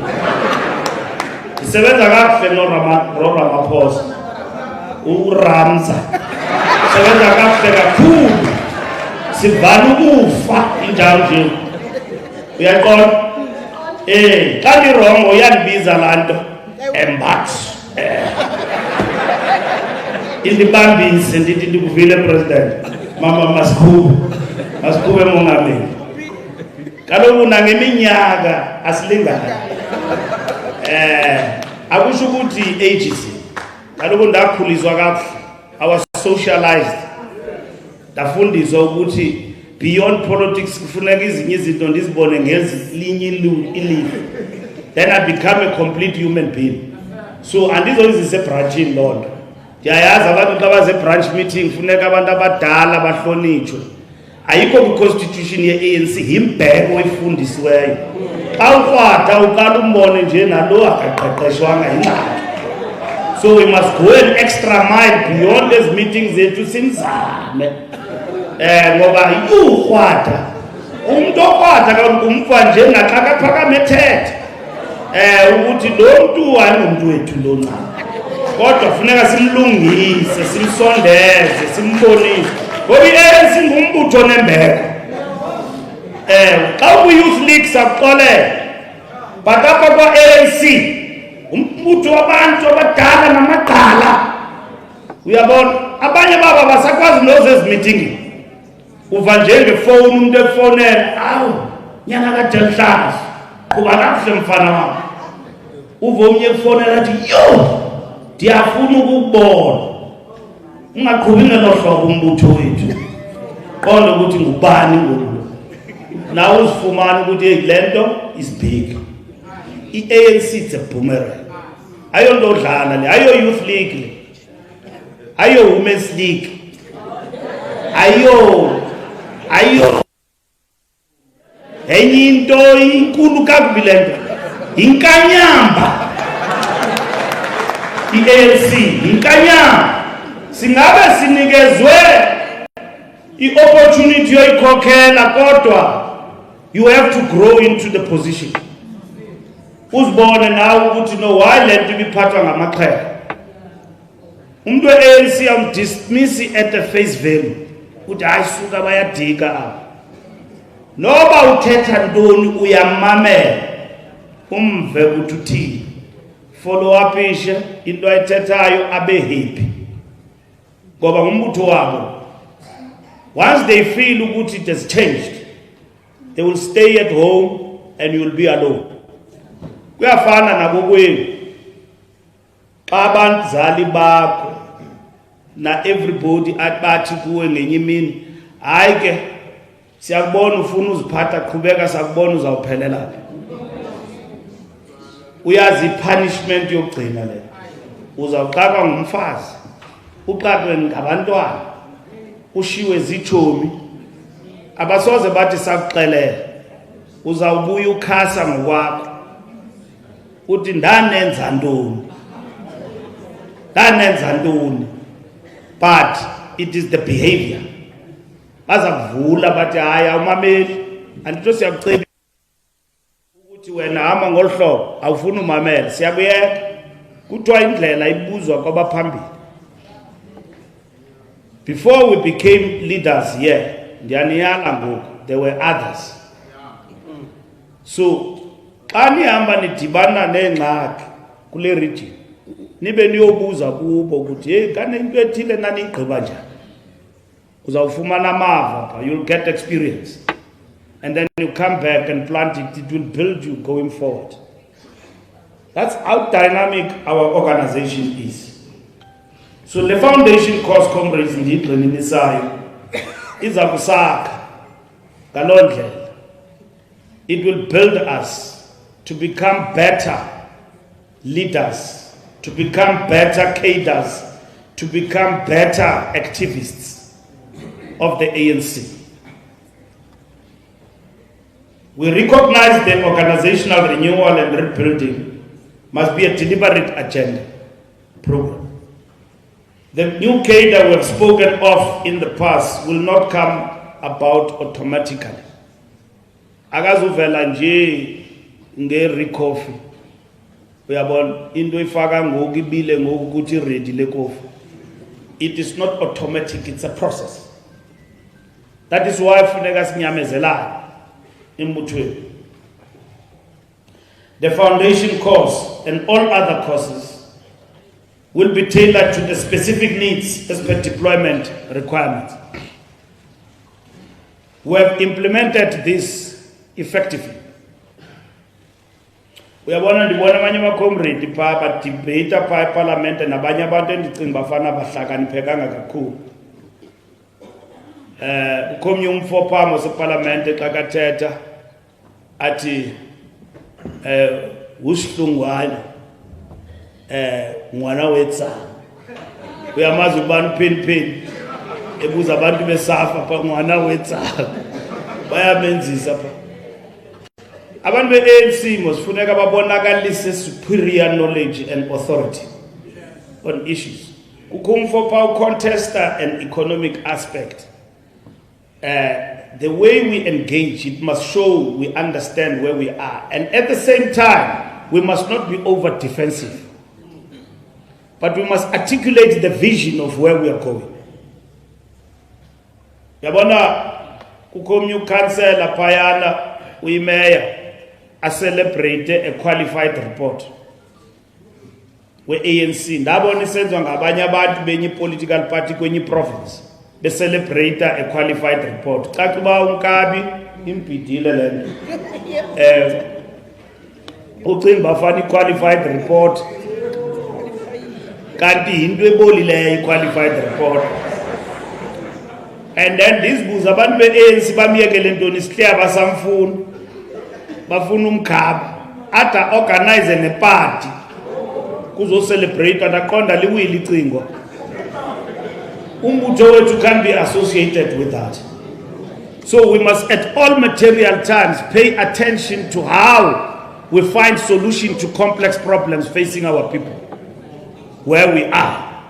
ndisebenza kakuhle noramaphosa uramza sebenza kakuhle kakhulu sivala ukufa injalo nje uyaqonda xa ndirongo uyandibiza laa nto embat indibambise ndithi ndikuvile president mama masikhube mongameli kaloku nangeminyaka asilingani akusho ukuthi ages kaloku ndakhuliswa kakuhle I was socialized ndafundiswa ukuthi beyond politics kufuneka izinye izinto ndizibone ngelinye ilifa then I become a complete human being so andizozise branchini loo nto ndiyayazi abantu xa baze branch meeting funeka abantu abadala bahlonitshwe ayikho kwi-constitution ye-ANC yimbeko oyifundisiweyo xa ukrwada uqala umbone nje nalo akaqeqeshwanga ingxaki so we must go an extra mile beyond these meetings zethu simzame ngoba ukrwada umntu okrwada kamkumfa nje naxa kaphakame ethetha ukuthi lo mntu ayingomntu wethu lo ncam kodwa funeka simlungise simsondeze simbonise ngoba i-ANC ngumbutho nembeko xa ukwi-youth league sakuxolela but apha kwa-ANC umbutho wabantu abadala namagqala uyabona abanye babo basakwazi nozezi-meeting uva njengefowuni umuntu efowunela awu nyana kaDelhlazi kuba kakuhle mfana wam uva omnye efowunela athi yo ndiyafuna ukukubona ungaqhubi ngelo hlobo umbutho wethu qonda ukuthi ngubani ngoku nawe uzifumana ukuthi le nto is big i-ANC it's a boomerang ayonto odlala le ayo youth league le ayo women's league ayo enye into inkulu kakubi le nto inkanyamba i-ANC inkanyamba singabe sinikezwe i-opportunity yoyikhokhela kodwa you have to grow into the position uzibone nawe ukuthi no why le nto ibiphathwa ngamaxhela umuntu we-ANC yamdismiss at the face value ukuthi hayi suka bayadika apha noba uthetha ntoni uyamamela umve ukuthi uthini follow upishe into ayithethayo abe happy ngoba ngumbutho wabo once they feel ukuthi it has changed they will stay at home and you will be alone kuyafana nakokwenu xa abazali bakho na everybody abathi kuwe ngenye imini hayi ke Siyakubona ufuna uziphatha qhubeka sakubona uzawuphelela. Uyazi punishment yokugcina le. Uzawuqaka ngumfazi. Uqaqwe ngabantwana. Ushiwe zichomi. Abasoze bathi sakuxelela. Uzawubuya ukhasa ngokwakho. Uthi ndanenza ntoni. Ndanenza ntoni. But it is the behavior. Bazakuvula bathi hayi awumameli anditho siyakuceba ukuthi wena hamba ngolhlobo awufuni umamela siyakuyeka kuthiwa indlela ibuzwa kwabaphambili. Before we became leaders here ndiyaniyala ngoku there were others. So xa nihamba nidibana neengxaki kule region nibe niyobuza kubo ukuthi hey kane into ethile naniyigqiba njani. You'll get experience. And then you come back and plant it. It will build you going forward. That's how dynamic our organization is. So the foundation course, comrades, indeed, is it will build us to become better leaders, to become better cadres, to become better activists of the ANC. We recognize the organizational renewal and rebuilding must be a deliberate agenda program. The new cadre we have spoken of in the past will not come about automatically. Akazuvela nje nge-recoffee. Uyabona into ifaka ngoku ibile ngoku ukuthi ready le coffee. It is not automatic, it's a process. That is why funeka sinyamezelana embuthweni. The foundation course and all other courses will be tailored to the specific needs as per deployment requirements. We have implemented this effectively. Uyabona ndibona abanye abacomrade pha badebate pha eParliament nabanye abantu endicinga bafana bahlakaniphekanga kakhulu. Ukhomnye umfopha waseParliament xa kathetha athi usihlungwane ngwana wetsa uyamazi ubani pen ebuza abantu besafa pha ngwana wetsa bayamenzisa pha abantu beANC mosifuneka babonakalise superior knowledge and authority on issues. Kukho umfopha ucontesta an economic aspect. The way we engage, it must show we understand where we are. And at the same time, we must not be over defensive. But we must articulate the vision of where we are going. Yabona, kukomnyu councillor payana, we mayor, a celebrate a qualified report. We ANC, ndabona isenzwa ngabanye abantu benye political party kwenye province. They celebrate a qualified report. Kakuba unkabi impidile lento. Ucimba bafani qualified report. Kanti into ebolileyo qualified report. And then this buza abantu beANC bamiyekele ntoni siclear basamfuna. Bafuna umkhabi. Ata organize ne party. Kuzo celebrate ataqonda liwili icingo. Umbutho can be associated with that. So we must at all material times pay attention to how we find solution to complex problems facing our people, where we are.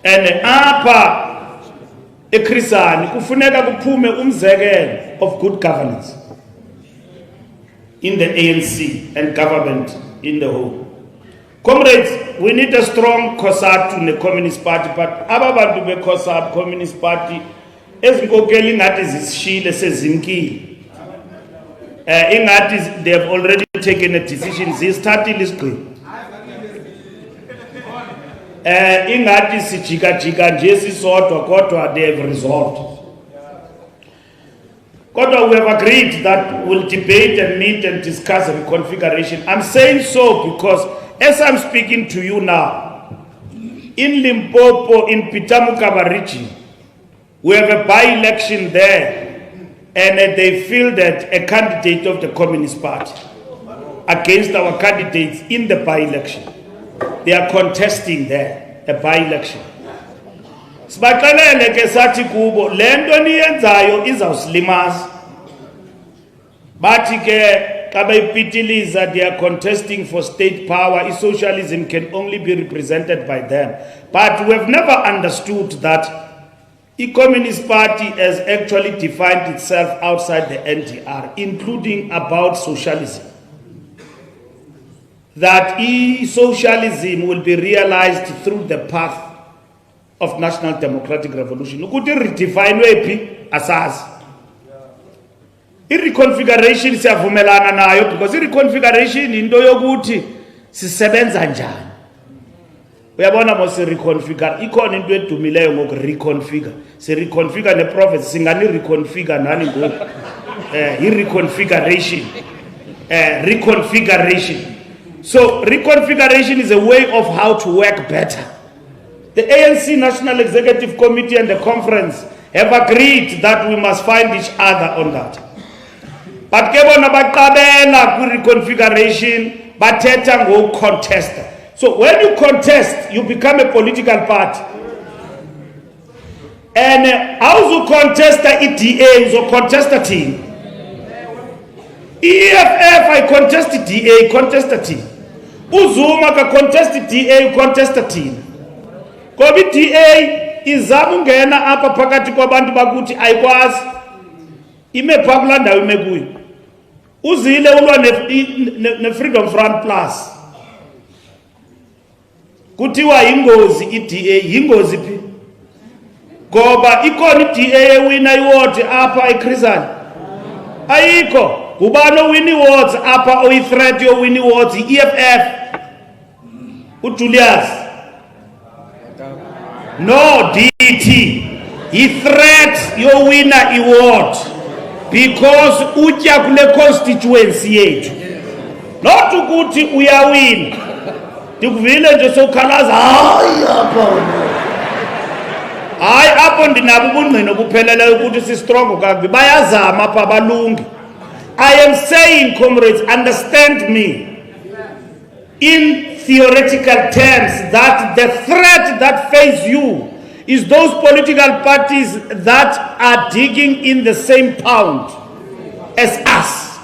And apa ekrisani kufuneka kuphume umzekelo of good governance in the ANC and government in the whole. Comrades, we need a strong COSATU in the Communist Party, but ababantu be COSATU Communist Party ezinkokeli ngathi zisishile sezimkile. Ingathi they have already taken a decision zisithathile isigqibo. Ingathi sijika nje sisodwa kodwa they have resolved. Kodwa we have agreed that we'll debate and meet and discuss reconfiguration. I'm saying so because as I'm speaking to you now, in Limpopo, in Pitamukaba region, we have a by-election there and they fielded a candidate of the Communist Party against our candidates in the by-election. They are contesting there, a by-election. Sibaxelele ke sathi kubo lento niyenzayo izawusilimaza. Bathi ke xa beyipitiliza, they are contesting for state power. Socialism can only be represented by them. But we have never understood that the Communist Party has actually defined itself outside the NDR, including about socialism. That socialism will be realized through the path of national democratic revolution. Ukuthi redefinwe phi asazi. I-reconfiguration siyavumelana nayo, because i-reconfiguration into yokuthi sisebenza njani. Uyabona mose reconfigure, ikhona into edumileyo ngoku reconfigure. Si reconfigure ne province singani reconfigure nani ngoku. I-reconfiguration. Reconfiguration. So reconfiguration is a way of how to work better. The ANC National Executive Committee and the conference have agreed that we must find each other on that. But kebona baqabela ku reconfiguration bathetha ngo contest. So when you contest, you become a political party. And how you contest the EDA, you contest a team. EFF, I contest the DA, contest a team. Uzuma ka contest the DA, contest a team. Kobi DA izamungena apa phakathi kwabantu bakuthi ayikwazi ime phakula ndawo imekuyo. Uzile ulwa ne Freedom Front Plus. Kuthiwa ingozi iDA, ingozi phi? Ngoba ikhona iDA ewina iward apha eChrisani. Ayikho. Ubani owin awards apha oyi-threat yowin awards i-EFF. uJulius. No, DT. I-threat yowina award because utya kule constituency yethu. Not ukuthi uyawina. Tikuvile nje sokhalaza hayi apha. Hayi apho ndinabo ubungqino bupheleleyo ukuthi si strong kabi bayazama apha balungi. I am saying, comrades, understand me in theoretical terms that the threat that faces you is those political parties that are digging in the same pound as us.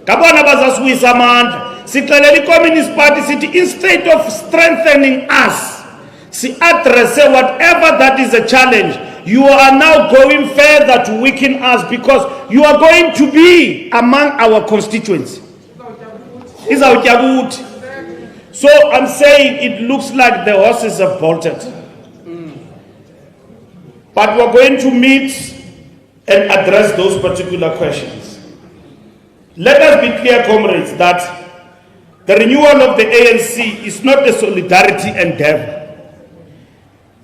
Kabona bazaswisa amandla. Sixelela Communist Party city instead of strengthening us, si address whatever that is a challenge. You are now going further to weaken us because you are going to be among our constituents. So I'm saying it looks like the horses have bolted. But we're going to meet and address those particular questions. Let us be clear, comrades, that the renewal of the ANC is not a solidarity endeavor.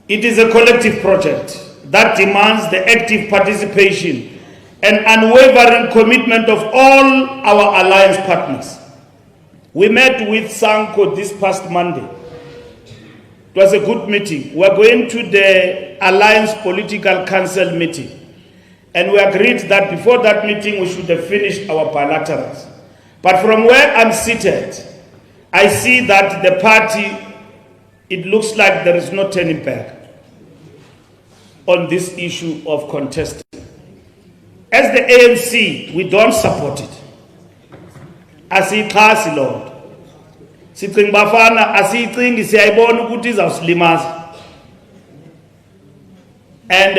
It is a collective project that demands the active participation and unwavering commitment of all our alliance partners. We met with Sanko this past Monday. It was a good meeting. We are going to the Alliance Political Council meeting. And we agreed that before that meeting, we should have finished our bilaterals. But from where I'm seated, I see that the party, it looks like there is no turning back on this issue of contesting. As the ANC, we don't support it. Asiyixhasi Lord. Sicinga bafana asiyicingi siyayibona ukuthi izawusilimaza. And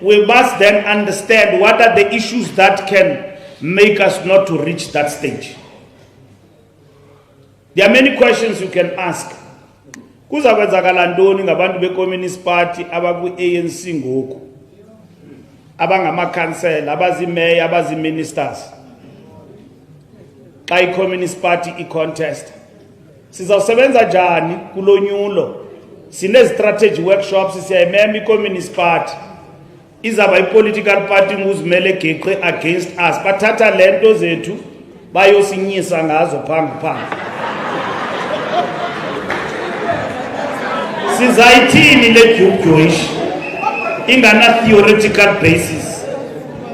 we must then understand what are the issues that can make us not to reach that stage. There are many questions you can ask. Kuzakwenzakala ntoni ngabantu be-Communist Party abaku-ANC ngoku, abangamakhansela, abazimeya, abaziministers, xa i-Communist Party i-contest? Sizawusebenza njani kulonyulo? Sine-strategy workshops, siyayimema i-Communist Party izaba i-political party nguzimele geqe against us. Bathatha lento zethu bayosinyisa ngazo phambi. Sizayithini le Jewish ingana theoretical basis.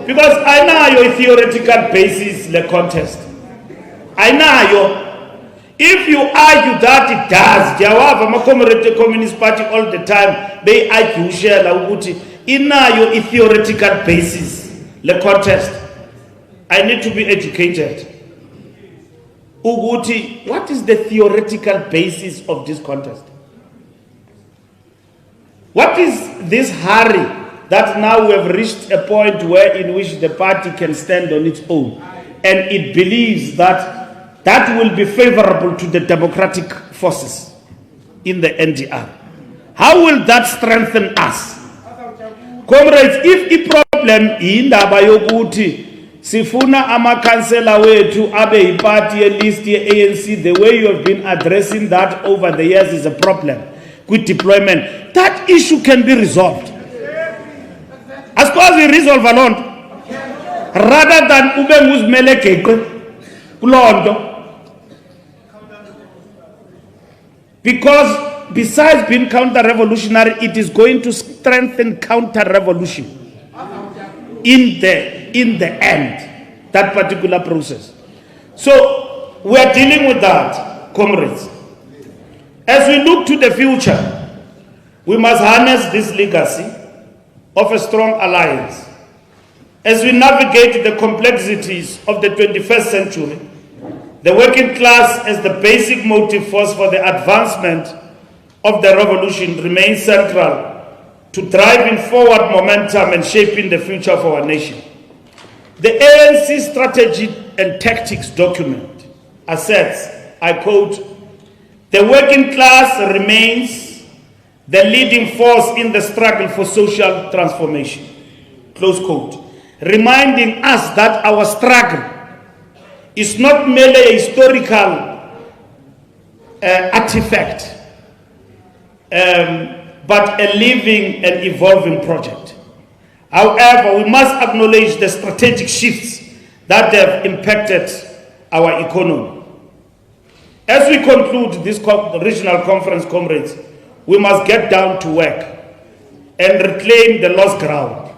Because I know your theoretical basis, the contest. I know. If you argue that it does, Jawava, the Communist Party all the time, they argue, share Lauguti, in your theoretical basis, the contest. I need to be educated. Uguti, what is the theoretical basis of this contest? What is this hurry that now we have reached a point where in which the party can stand on its own and it believes that that will be favorable to the democratic forces in the NDR? How will that strengthen us? Comrades, if the problem in the sifuna amakansela wethu abe party list ye ANC, the way you have been addressing that over the years is a problem with deployment. That issue can be resolved. As far as we resolve alone, rather than ube nguzimele kulondo. Because besides being counter-revolutionary, it is going to strengthen counter-revolution in the end, that particular process. So we are dealing with that, comrades. As we look to the future, we must harness this legacy of a strong alliance. As we navigate the complexities of the 21st century, the working class as the basic motive force for the advancement of the revolution remains central to driving forward momentum and shaping the future of our nation. The ANC strategy and tactics document asserts, I quote, "The working class remains the leading force in the struggle for social transformation," close quote, reminding us that our struggle is not merely a historical artifact, but a living and evolving project. However, we must acknowledge the strategic shifts that have impacted our economy. As we conclude this regional conference, comrades, we must get down to work and reclaim the lost ground.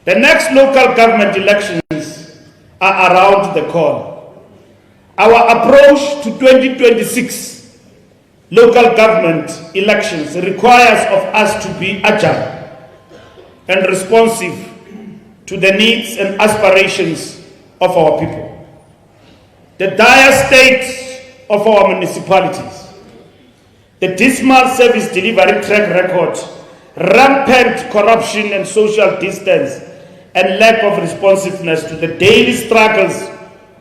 The next local government elections are around the corner. Our approach to 2026 local government elections requires of us to be agile and responsive to the needs and aspirations of our people. The dire state of our municipalities, the dismal service delivery track record, rampant corruption and social distance, and lack of responsiveness to the daily struggles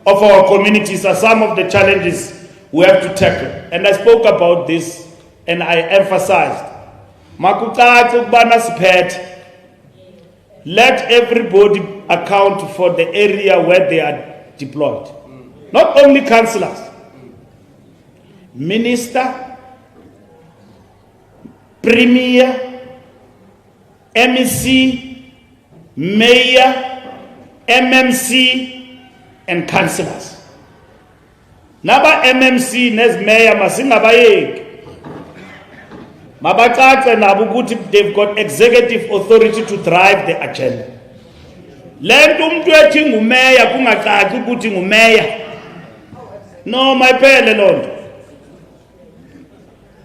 of our communities are some of the challenges we have to tackle. And I spoke about this and I emphasized, let everybody account for the area where they are deployed. Not only councillors, minister, premier, MEC, mayor, MMC, and councillors. Naba MMC nes mayor masingabayeki. Mabacace nabo ukuthi they've got executive authority to drive the agenda. Lento umuntu ethi ngumayor kungacaci ukuthi ngumayor. No, mayiphele lonto.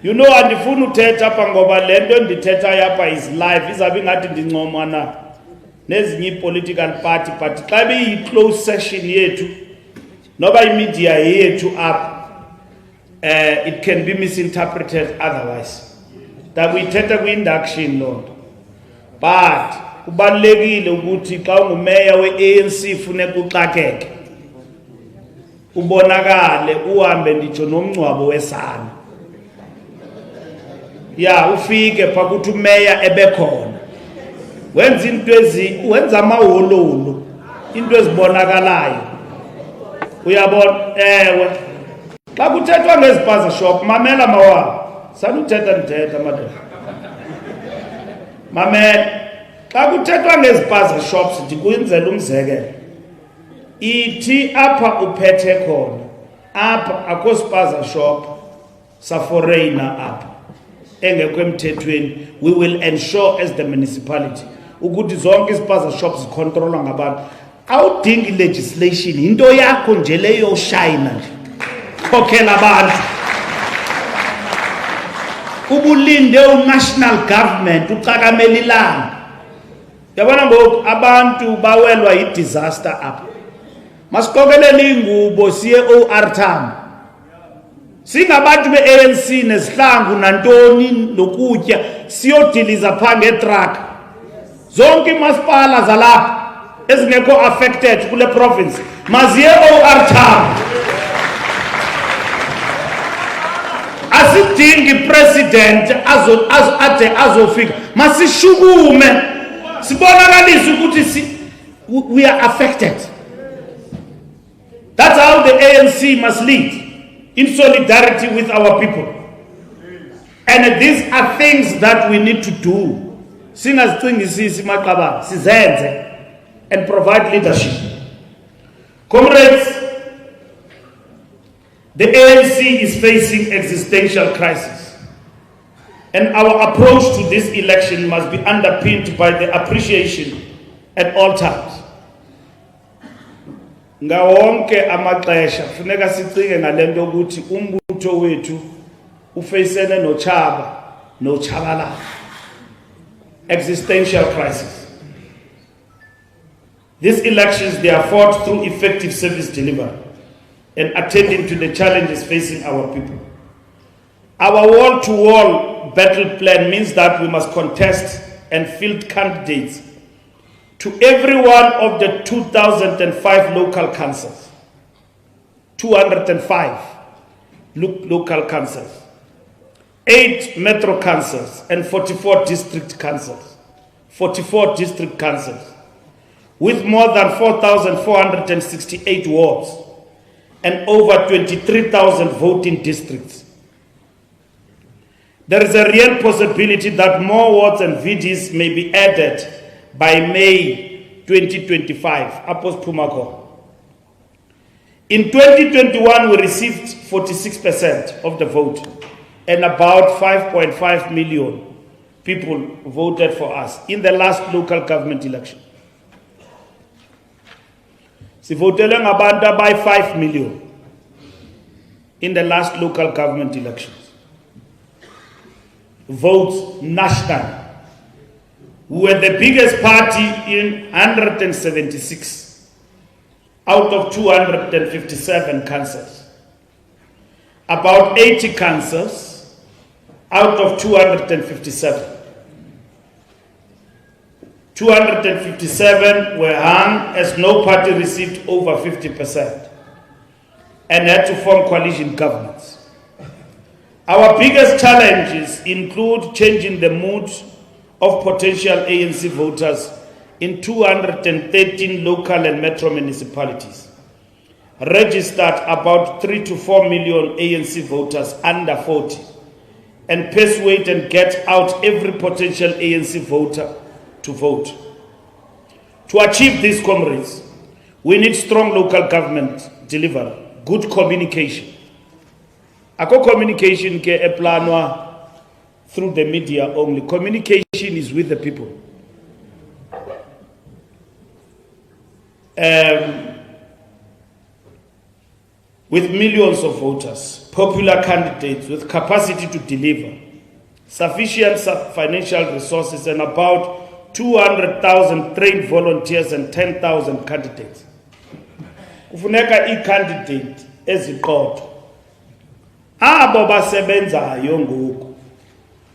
You know, andifuna uthetha apha ngoba lento endithetha yapha is live, izabe ngathi ndincoma na nezinye political party, but xa beyi close session yethu noba imedia yethu up, it can be misinterpreted otherwise. Takuyithetha ku-induction lonto. But kubalulekile ukuthi xa ungumeya we-ANC funeka uxakeke, ubonakale, uhambe nditsho nomngcwabo wesana. Ya ufike pha kuthi umeya ebekhona. Wenza into wenza amaholo, into ezibonakalayo. Uyabona? Ewe. Xa kuthethwa ngezipaza shop, mamela mawabo. Sanuthetha ndithetha madoda. Mamela. Xa kuthethwa ngezipaza shops ndikwenzela umzekelo. Ithi apha uphethe khona. Apha akho spaza shop saforeigner apha. Engekho emthethweni. We will ensure as the municipality ukuthi zonke izipaza shops zicontrolwa ngabantu awudingi legislation into yakho nje leyo shine nje khokhela abantu ubulinde unational government ucakamela ilanga yabona ngoku abantu bawelwa yidisaster apha masikokelele ingubo siye OR Tam singabantu be-ANC nezihlangu nantoni nokutya siyodiliza phaa ngetruck zonke imasipala zalapha ezingekho affected kule province maziye OR Tam asidingi president ade azofika masishukume sibonakalise ukuthi we are affected. That's how the ANC must lead, in solidarity with our people. And these are things that we need to do. Singazicingisisi maqaba sizenze and provide leadership. Comrades, the ANC is facing existential crisis. And our approach to this election must be underpinned by the appreciation at all times. Ngawonke amaxesha funeka sicinge ngalento ukuthi umbutho wethu ufacene nochabalala. Existential crisis. These elections, they are fought through effective service delivery and attending to the challenges facing our people. Our wall-to-wall battle plan means that we must contest and field candidates to every one of the 2005 local councils, 205 local councils, 8 metro councils, and 44 district councils, with more than 4,468 wards and over 23,000 voting districts. There is a real possibility that more wards and VDs may be added by May 2025, Apos Pumako. In 2021, we received 46% of the vote, and about 5.5 million people voted for us in the last local government election. Si votele ngabanta by 5 million in the last local government elections. Votes national. We were the biggest party in 176 out of 257 councils. About 80 councils out of 257. 257 were hung as no party received over 50% and had to form coalition governments. Our biggest challenges include changing the mood of potential ANC voters in 213 local and metro municipalities, registered about 3 to 4 million ANC voters under 40, and persuade and get out every potential ANC voter to vote. To achieve these, comrades, we need strong local government delivery, good communication. Ako communication ke eplanwa through the media only. Communication is with the people. With millions of voters, popular candidates with capacity to deliver, sufficient financial resources, and about 200,000 trained volunteers and 10,000 candidates. Kufuneka i-candidate eziqotho. Abo basebenzayo ngoku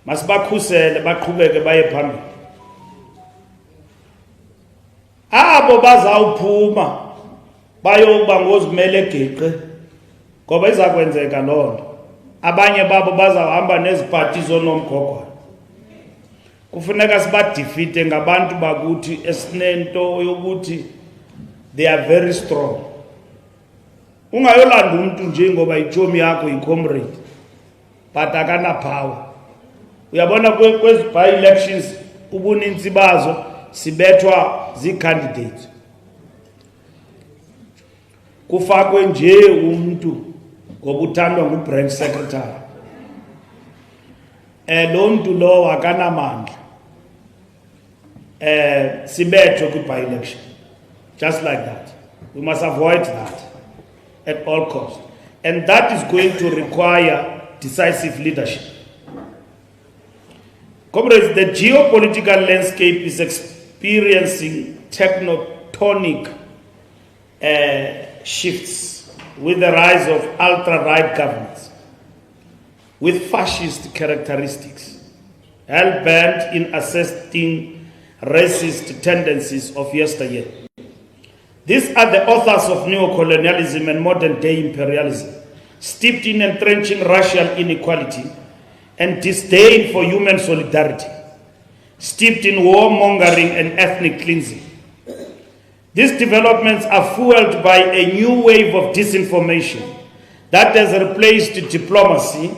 masibakhusele baqhubeke baye phambili. Abo bazawuphuma bayokuba ngozimele geqe ngoba izakwenzeka loo nto. Abanye babo bazawuhamba neziphathi zonomgogwana. Kufuneka sibadefeate ngabantu bakuthi esinento yokuthi they are very strong. Ungayolanda umuntu nje ngoba ichomi yakho incomrade but akana power. Uyabona kwezi by elections ubuninzi bazo sibethwa zi-candidates. Kufakwe nje umuntu ngoba uthandwa ngu-branch secretary. Lo muntu lo akanamandla. sibetho by-election. Just like that. We must avoid that at all costs. And that is going to require decisive leadership. Comrades, the geopolitical landscape is experiencing tectonic shifts with the rise of ultra-right governments with fascist characteristics, hell-bent in assisting racist tendencies of yesteryear. These are the authors of neocolonialism and modern-day imperialism, steeped in entrenching racial inequality and disdain for human solidarity, steeped in warmongering and ethnic cleansing. These developments are fueled by a new wave of disinformation that has replaced diplomacy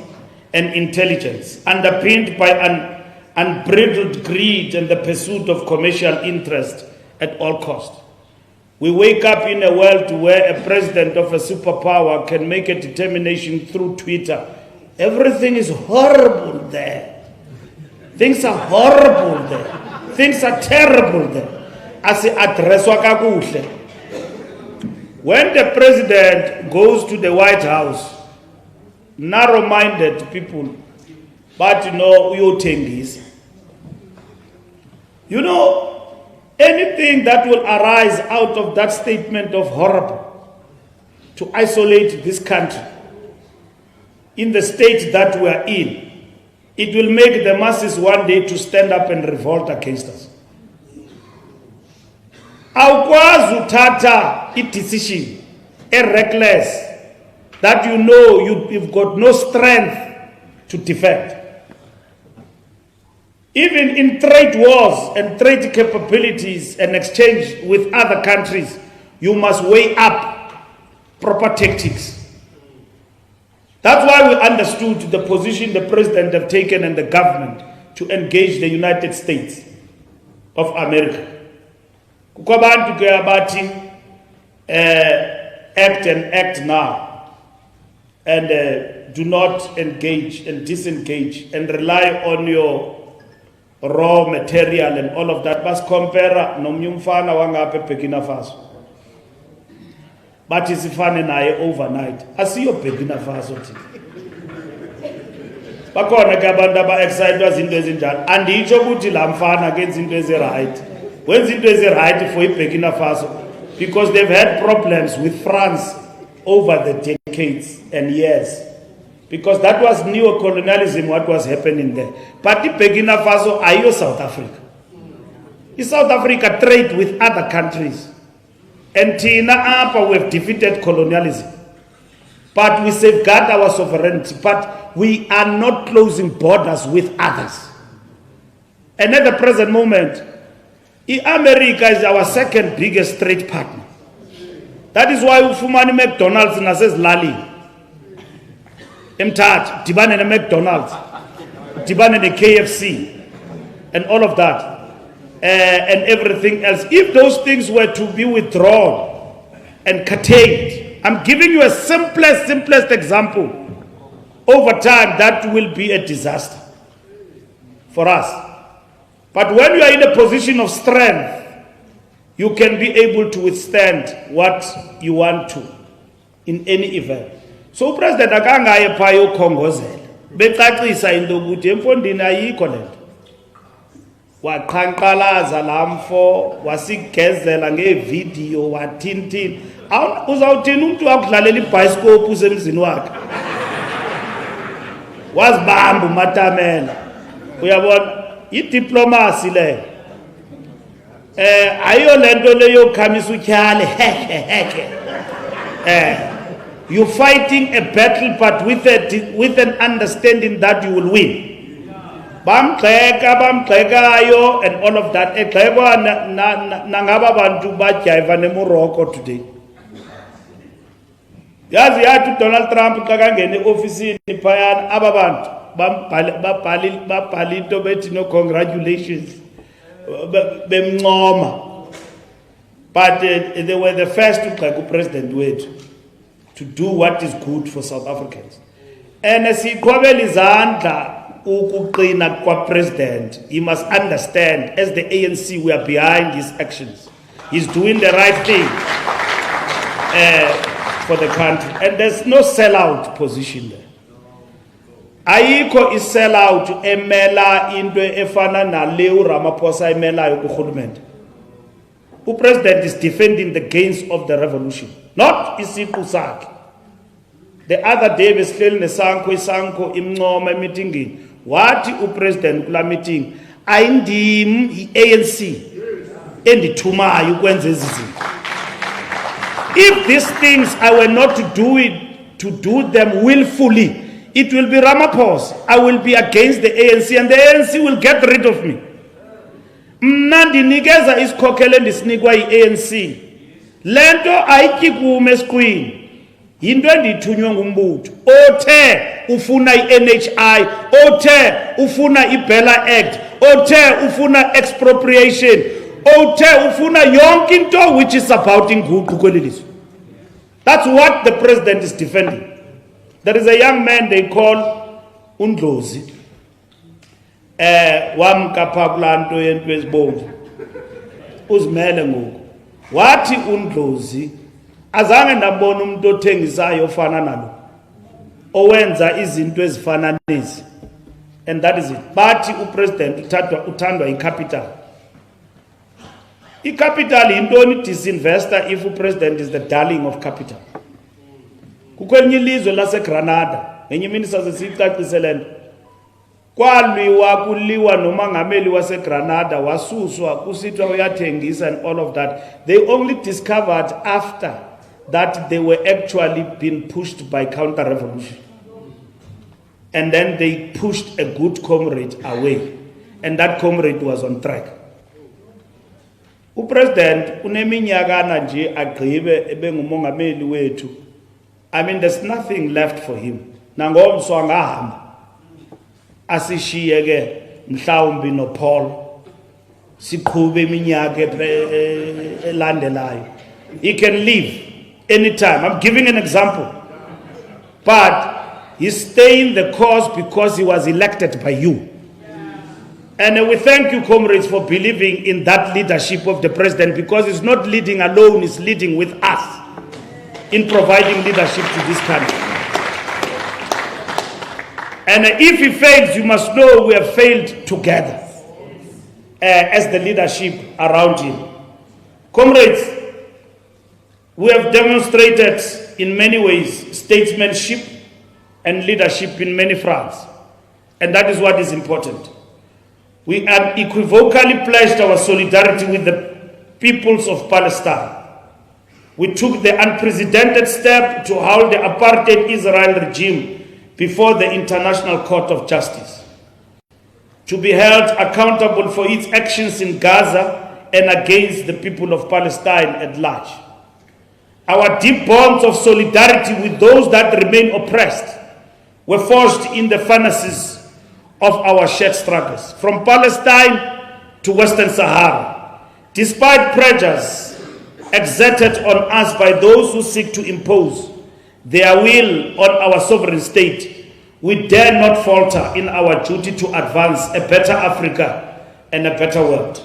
and intelligence, underpinned by an unbridled greed and the pursuit of commercial interest at all costs. We wake up in a world where a president of a superpower can make a determination through Twitter. Everything is horrible there. Things are horrible there. Things are terrible there. As when the president goes to the White House, narrow-minded people, but we take this. Anything that will arise out of that statement of horrible to isolate this country in the state that we are in, it will make the masses one day to stand up and revolt against us. Awukwazi uthatha a decision, a reckless, that you've got no strength to defend. Even in trade wars and trade capabilities and exchange with other countries, you must weigh up proper tactics. That's why we understood the position the president have taken and the government to engage the United States of America. Kukabantu ke abati act and act now, and do not engage and disengage and rely on your raw material and all of that. Bas compare nomnyumfana wangape Burkina Faso. But isifane naye overnight. Asiyo Burkina Faso thi. Bakhona ke abantu aba-excited izinto ezinjalo. Anditsho ukuthi la mfana ke izinto ezi-right. Wenza into ezi-right for Burkina Faso because they've had problems with France over the decades and years. Because that was neo-colonialism, what was happening there. But the Burkina Faso are South Africa. South Africa trade with other countries. And Tina Apa, we've defeated colonialism. But we safeguard our sovereignty. But we are not closing borders with others. And at the present moment, America is our second biggest trade partner. That is why Ufumani McDonald's says Lali. Mthat, Dibane and McDonald's, Dibane and KFC, and all of that, and everything else. If those things were to be withdrawn and curtailed, I'm giving you a simplest example. Over time, that will be a disaster for us. But when you are in a position of strength, you can be able to withstand what you want to in any event. So President akangaye pha yokhongozela becacisa into ukuthi emfondini ayikho lento waqhanqalaza lamfo wasigezela ngevideo wathintini uzawuthini umuntu wakudlalela ibhayisikophu usemzini wakhe wazibamba umatamela uyabona idiplomacy le ayo lento leyo khamisa utyhale heke you're fighting a battle, but with an understanding that you will win. Bamxekayo and all of that. Exekwa nangaba bantu bajayiva neMorocco today. Yazi yathi Donald Trump xa kangena eofisini phayana aba bantu babhali into bethi no congratulations bemncoma. But they were the first to gxeka upresident wethu to do what is good for South Africans. And siqhwabela izandla ukuqina kwa president. He must understand, as the ANC, we are behind his actions. He's doing the right thing for the country. And there's no sellout position there. Ayikho is sellout emela into efana na leu Ramaphosa emela yokuhulumente. The president is defending the gains of the revolution, not isiqu sakhe. The other day besihleli nesanko imncoma emeetingini wathi upresident kula meeting ayindim iANC endithumayo ukwenza izinto. If these things I were not to do them willfully, it will be Ramaphosa. I will be against the ANC and the ANC will get rid of me. Mna ndinikeza isikhokelo endisinikwa iANC. Lento ayikikume esiqwini. Yinto endithunywe ngumbutho. Othe ufuna iNHI, othe ufuna iBella Act, othe ufuna expropriation, othe ufuna yonke into which is about inguqu kweli lizwe. That's what the president is defending. There is a young man they call Undlozi. Wamkapha kulanto yento ezibomvu. Uzimele ngoku. Wathi Undlozi azange ndabona umuntu othengisayo ofana nalo. Owenza izinto ezifana lezi. And that is it. Bathi upresident uthandwa icapital. Icapital yintoni disinvestor if upresident is the darling of capital. Kukwelinye ilizwe laseGranada, ngenye imini sasiyicacisele nto. Kwaliwa kuliwa nomangameli waseGranada wasuswa kusithiwa uyathengisa and all of that. They only discovered after that they were actually being pushed by counter-revolution. And then they pushed a good comrade away. And that comrade was on track. Upresident uneminyakana nje agqibe ebe ngumongameli wethu. I mean, there's nothing left for him. Nangomso angahamba. Asishiyeke mhlawumbi no Paul. Siqhube iminyaka elandelayo. He can leave anytime. I'm giving an example. But he's staying the course because he was elected by you. And we thank you, comrades, for believing in that leadership of the president, because he's not leading alone, he's leading with us in providing leadership to this country. And if he fails, you must know we have failed together as the leadership around him. Comrades, we have demonstrated in many ways statesmanship and leadership in many fronts. And that is what is important. We unequivocally pledged our solidarity with the peoples of Palestine. We took the unprecedented step to hold the apartheid Israel regime before the International Court of Justice, to be held accountable for its actions in Gaza and against the people of Palestine at large. Our deep bonds of solidarity with those that remain oppressed were forged in the furnaces of our shared struggles, from Palestine to Western Sahara. Despite pressures exerted on us by those who seek to impose their will on our sovereign state, we dare not falter in our duty to advance a better Africa and a better world,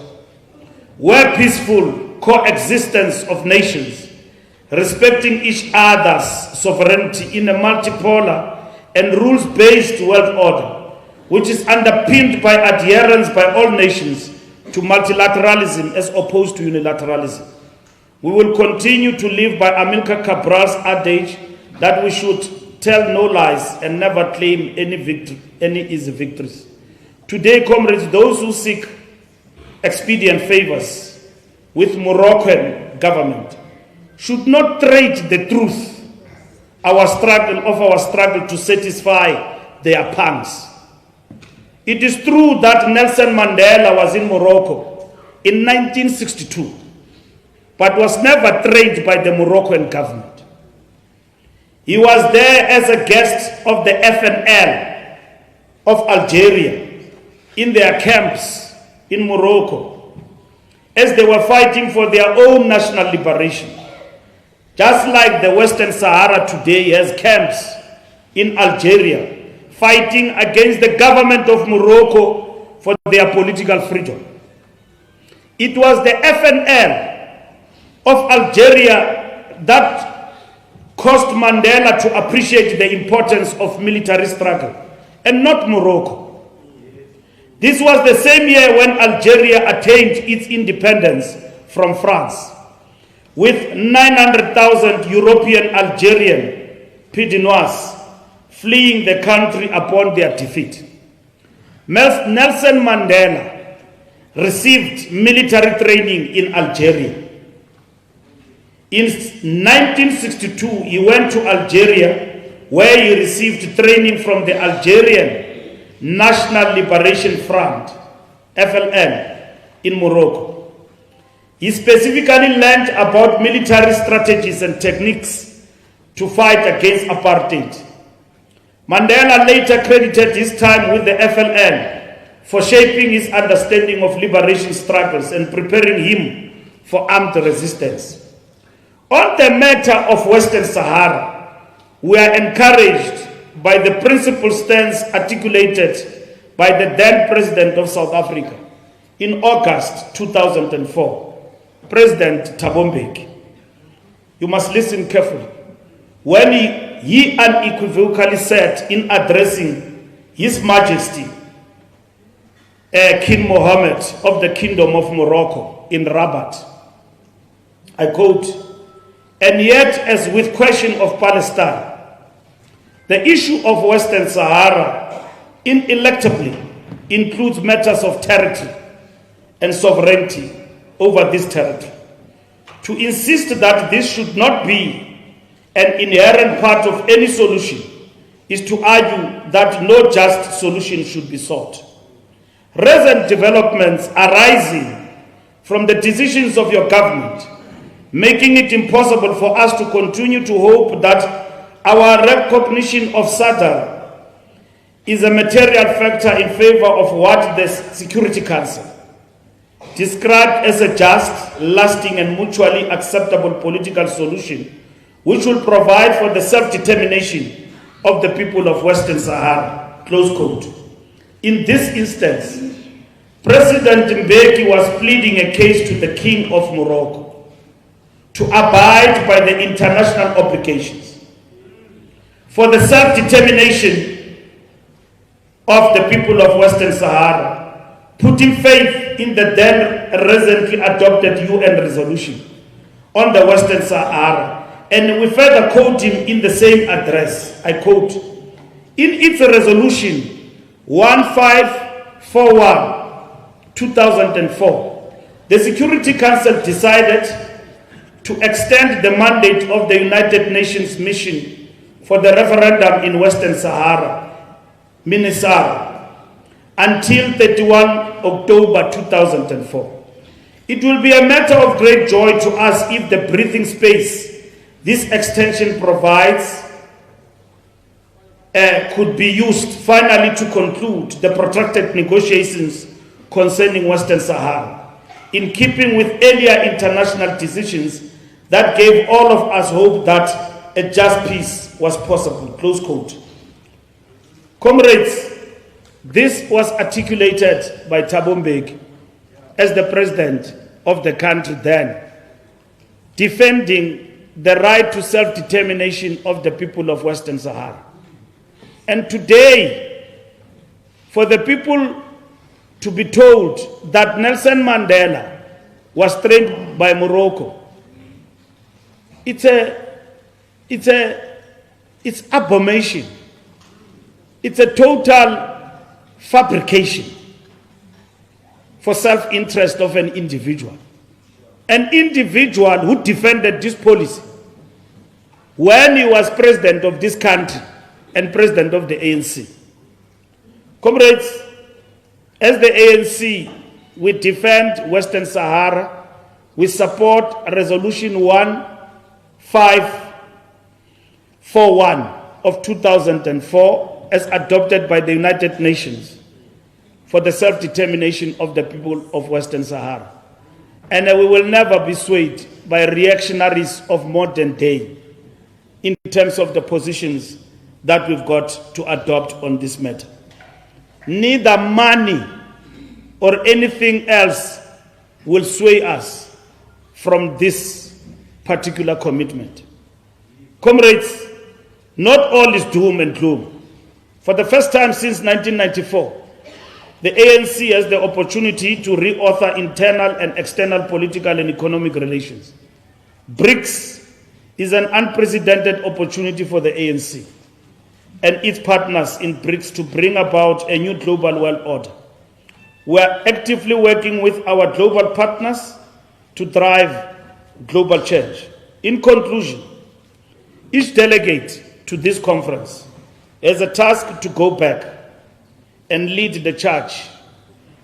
where peaceful coexistence of nations, respecting each other's sovereignty in a multipolar and rules-based world order, which is underpinned by adherence by all nations to multilateralism as opposed to unilateralism. We will continue to live by Amilcar Cabral's adage that we should tell no lies and never claim any easy victories. Today, comrades, those who seek expedient favors with Moroccan government should not trade the truth of our struggle to satisfy their pangs. It is true that Nelson Mandela was in Morocco in 1962, but was never trained by the Moroccan government. He was there as a guest of the FNL of Algeria in their camps in Morocco as they were fighting for their own national liberation. Just like the Western Sahara today has camps in Algeria fighting against the government of Morocco for their political freedom. It was the FNL of Algeria that caused Mandela to appreciate the importance of military struggle, and not Morocco. This was the same year when Algeria attained its independence from France, with 900,000 European Algerian Piednois fleeing the country upon their defeat. Nelson Mandela received military training in Algeria. In 1962, he went to Algeria, where he received training from the Algerian National Liberation Front, FLN, in Morocco. He specifically learned about military strategies and techniques to fight against apartheid. Mandela later credited his time with the FLN for shaping his understanding of liberation struggles and preparing him for armed resistance. On the matter of Western Sahara, we are encouraged by the principled stance articulated by the then President of South Africa in August 2004, President Thabo Mbeki. You must listen carefully. When he unequivocally said in addressing His Majesty King Mohammed of the Kingdom of Morocco in Rabat, I quote, "And yet, as with question of Palestine, the issue of Western Sahara ineluctably includes matters of territory and sovereignty over this territory. To insist that this should not be an inherent part of any solution is to argue that no just solution should be sought. Recent developments arising from the decisions of your government, making it impossible for us to continue to hope that our recognition of SADC is a material factor in favor of what the Security Council described as a just, lasting and mutually acceptable political solution which will provide for the self-determination of the people of Western Sahara," close quote. In this instance, President Mbeki was pleading a case to the King of Morocco to abide by the international obligations for the self-determination of the people of Western Sahara, putting faith in the then recently adopted UN resolution on the Western Sahara. And we further quote him in the same address. I quote, "In its resolution 1541/2004, the Security Council decided to extend the mandate of the United Nations mission for the referendum in Western Sahara, MINUSAR, until 31 October 2004. It will be a matter of great joy to us if the breathing space this extension provides could be used finally to conclude the protracted negotiations concerning Western Sahara, in keeping with earlier international decisions that gave all of us hope that a just peace was possible," close quote. Comrades, this was articulated by Thabo Mbeki as the president of the country then, defending the right to self-determination of the people of Western Sahara. And today, for the people to be told that Nelson Mandela was trained by Morocco, it's abomination. It's a total fabrication for self-interest of an individual. An individual who defended this policy when he was president of this country and president of the ANC. Comrades, as the ANC, we defend Western Sahara. We support Resolution 1541 of 2004 as adopted by the United Nations for the self-determination of the people of Western Sahara. And we will never be swayed by reactionaries of modern day in terms of the positions that we've got to adopt on this matter. Neither money or anything else will sway us from this particular commitment. Comrades, not all is doom and gloom. For the first time since 1994, the ANC has the opportunity to reauthor internal and external political and economic relations. BRICS is an unprecedented opportunity for the ANC and its partners in BRICS to bring about a new global world order. We are actively working with our global partners to drive global change. In conclusion, each delegate to this conference has a task to go back and lead the charge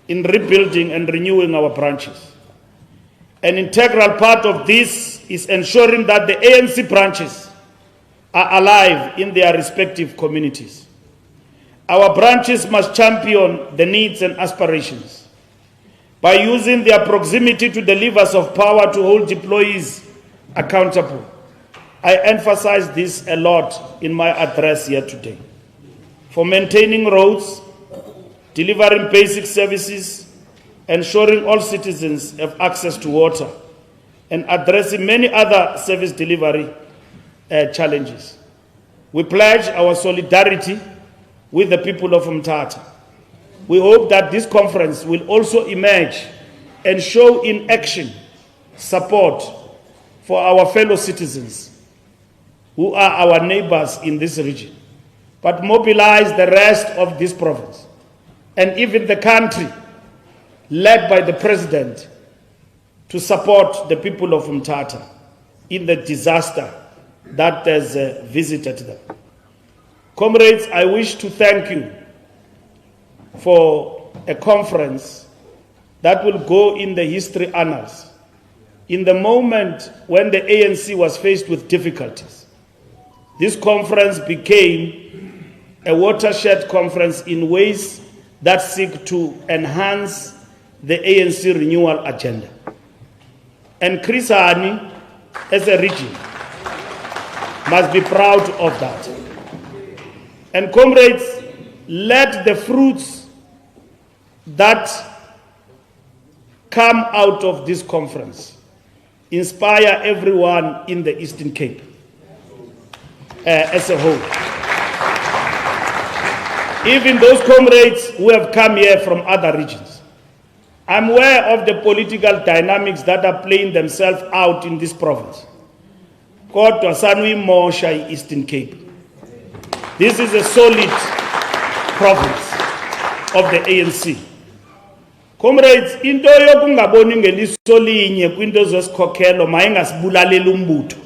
in rebuilding and renewing our branches. An integral part of this is ensuring that the ANC branches are alive in their respective communities. Our branches must champion the needs and aspirations by using their proximity to the levers of power to hold employees accountable. I emphasize this a lot in my address here today. For maintaining roads, delivering basic services, ensuring all citizens have access to water, and addressing many other service delivery challenges. We pledge our solidarity with the people of Mthatha. We hope that this conference will also emerge and show in action support for our fellow citizens who are our neighbors in this region, but mobilize the rest of this province and even the country led by the president to support the people of Mthatha in the disaster that has visited them. Comrades, I wish to thank you for a conference that will go in the history annals. In the moment when the ANC was faced with difficulties, this conference became a watershed conference in ways that seek to enhance the ANC renewal agenda. And Chris Hani, as a region, must be proud of that. And comrades, let the fruits that come out of this conference inspire everyone in the Eastern Cape as a whole. Even those comrades who have come here from other regions. I'm aware of the political dynamics that are playing themselves out in this province. Kodwa sanuyimosha i-Eastern Cape. This is a solid province of the ANC. Comrades, into yokungaboni ngeliso linye kwinto zesikhokhelo mayingasibulalela umbutho.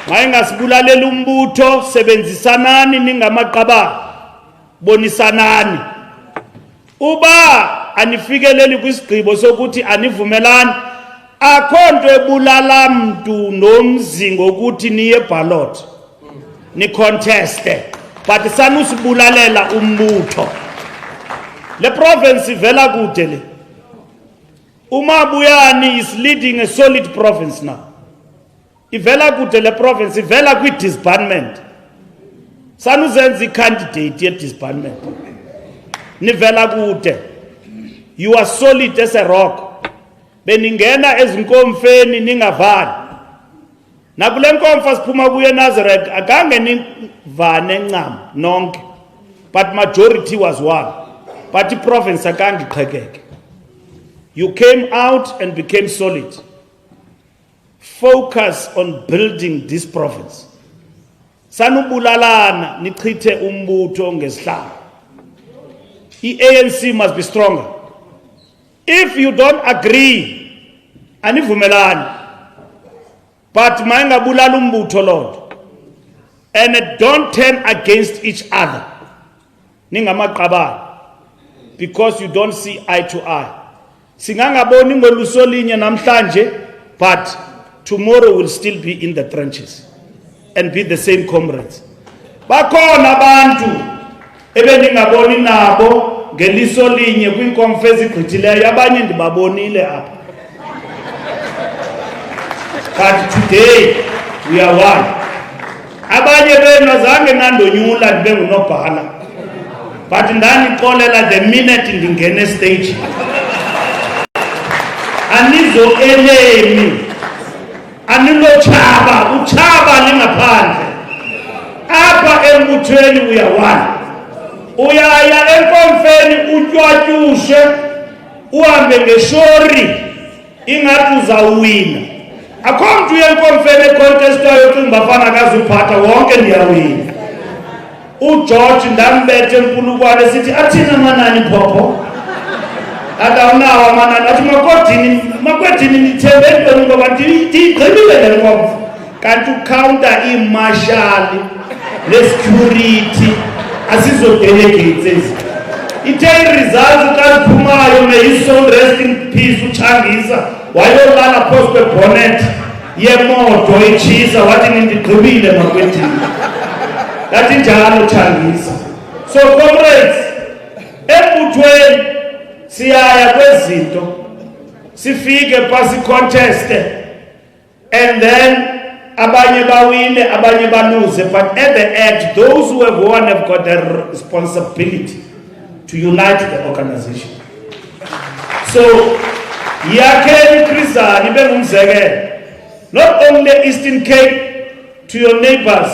Mayingasibulalela umbutho, sebenzisanani ningamaqabane, bonisanani. Uba anifikeleli kwisigqibo sokuthi anivumelani, akho nto ebulala mntu nomzi ngokuthi niye ballot ni conteste, but sanusibulalela umbutho. Le province ivela kude le. Umabuyani is leading a solid province now. Ivela kude le province, ivela kwi disbandment. Sanuzenzi candidate ye disbandment. Nivela kude. You are solid as a rock. Beningena ezinkomfeni ningavani. Nakule nkomfa siphuma kuye Nazareth akange nivane ncam nonke. But majority was one. But the province akange iqhekeke. You came out and became solid. Focus on building this province. Sanubulalana nichithe umbutho ngesihlalo. ANC must be stronger. If you don't agree, anivumelani. But mayingabulala umbutho Lord. And don't turn against each other. Ningamaqabane. Because you don't see eye to eye. Singangaboni ngoluso linye namhlanje, but tomorrow will still be in the trenches and be the same comrades. Bakhona abantu ebeningaboni nabo ngeliso linye kwinkonference igqithileyo, abanye ndibabonile apha. But today we are one. Abanye benu azange nandonyula ndibe ngunobhala, but ndanixolela the minute ndingene stage anizo-elemi, anilotshaba, utshaba lingaphandle. Apha embuthweni we are one. Uyaya enkomfeni utyatyushe uhambe ngeshori ingathi uzawuwina. Akho mntu uye enkomfeni econtestayo ucinga bafana akazuphatha wonke ndiyawina. UGeorge ndambethe empulukwane sithi athina manani phopho akawunawo amanani athi makwedini ndithembe entweni ngoba ndiyigqibile le nkomfa. Kanti ukhawunta iimashali nesecurity asizo-delegates ezi. Ithe i-results xa ziphumayo, may his soul rest in peace, uChangisa wayolala phosi kwebonnet yemoto itshisa wathi nindigqibile makwedini. Ngathi njalo uChangisa. So comrades, embuthweni siyaya kwezinto sifike pha siconteste and then abanye bawine abanye baluze, but at the end those who have won have got the responsibility to unite the organization. So yakheni Khrizani bengumzekelo, not only Eastern Cape to your neighbors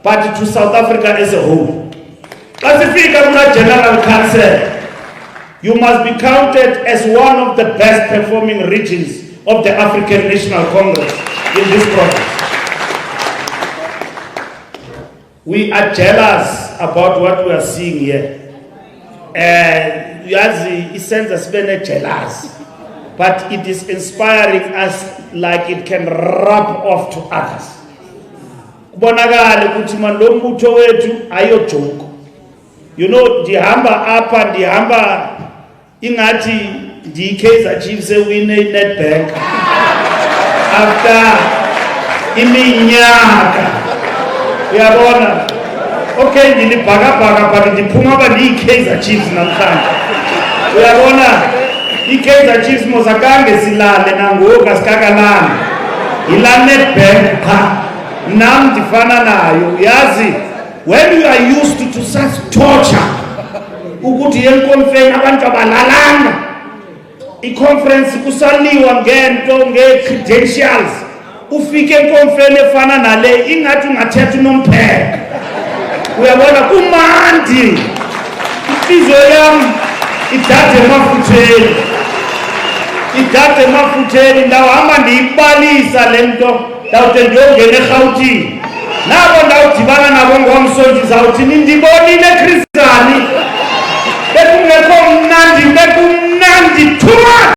but to South Africa as a whole. As if you come General Council, you must be counted as one of the best performing regions of the African National Congress in this province. We are jealous about what we are seeing here. It sends us jealous, but it is inspiring us like it can rub off to others. Kubonakala ukuthi man lo mbutho wethu ayo joke. You know, ndihamba apha ndihamba ingathi ndiKaizer Chiefs ewine iNedbank after iminyaka. Uyabona? Okay, ndilibhakabhaka but ndiphuma apha ndiyiKaizer Chiefs namhlanje. Uyabona? iKaizer Chiefs mozakhange silale nangoku asikakalanga. Ila Nedbank pha. Nam ndifana nayo. Yazi, when you are used to such torture, ukuthi yenkonfeni abantu abalalanga, iconference kusaliwa ngento nge-credentials, ufike enkonfeni efana nale ingathi ungathetha unompheka. Uyabona kumandi, inhliziyo yami idade emafutheni, ndawuhamba ndiyibalisa le nto, ndawude ndiyongena eRhawutini. Nabo ndawudibana nabo ngomso ndizawuthi nindibonile Khrizani, bekumnandi too much.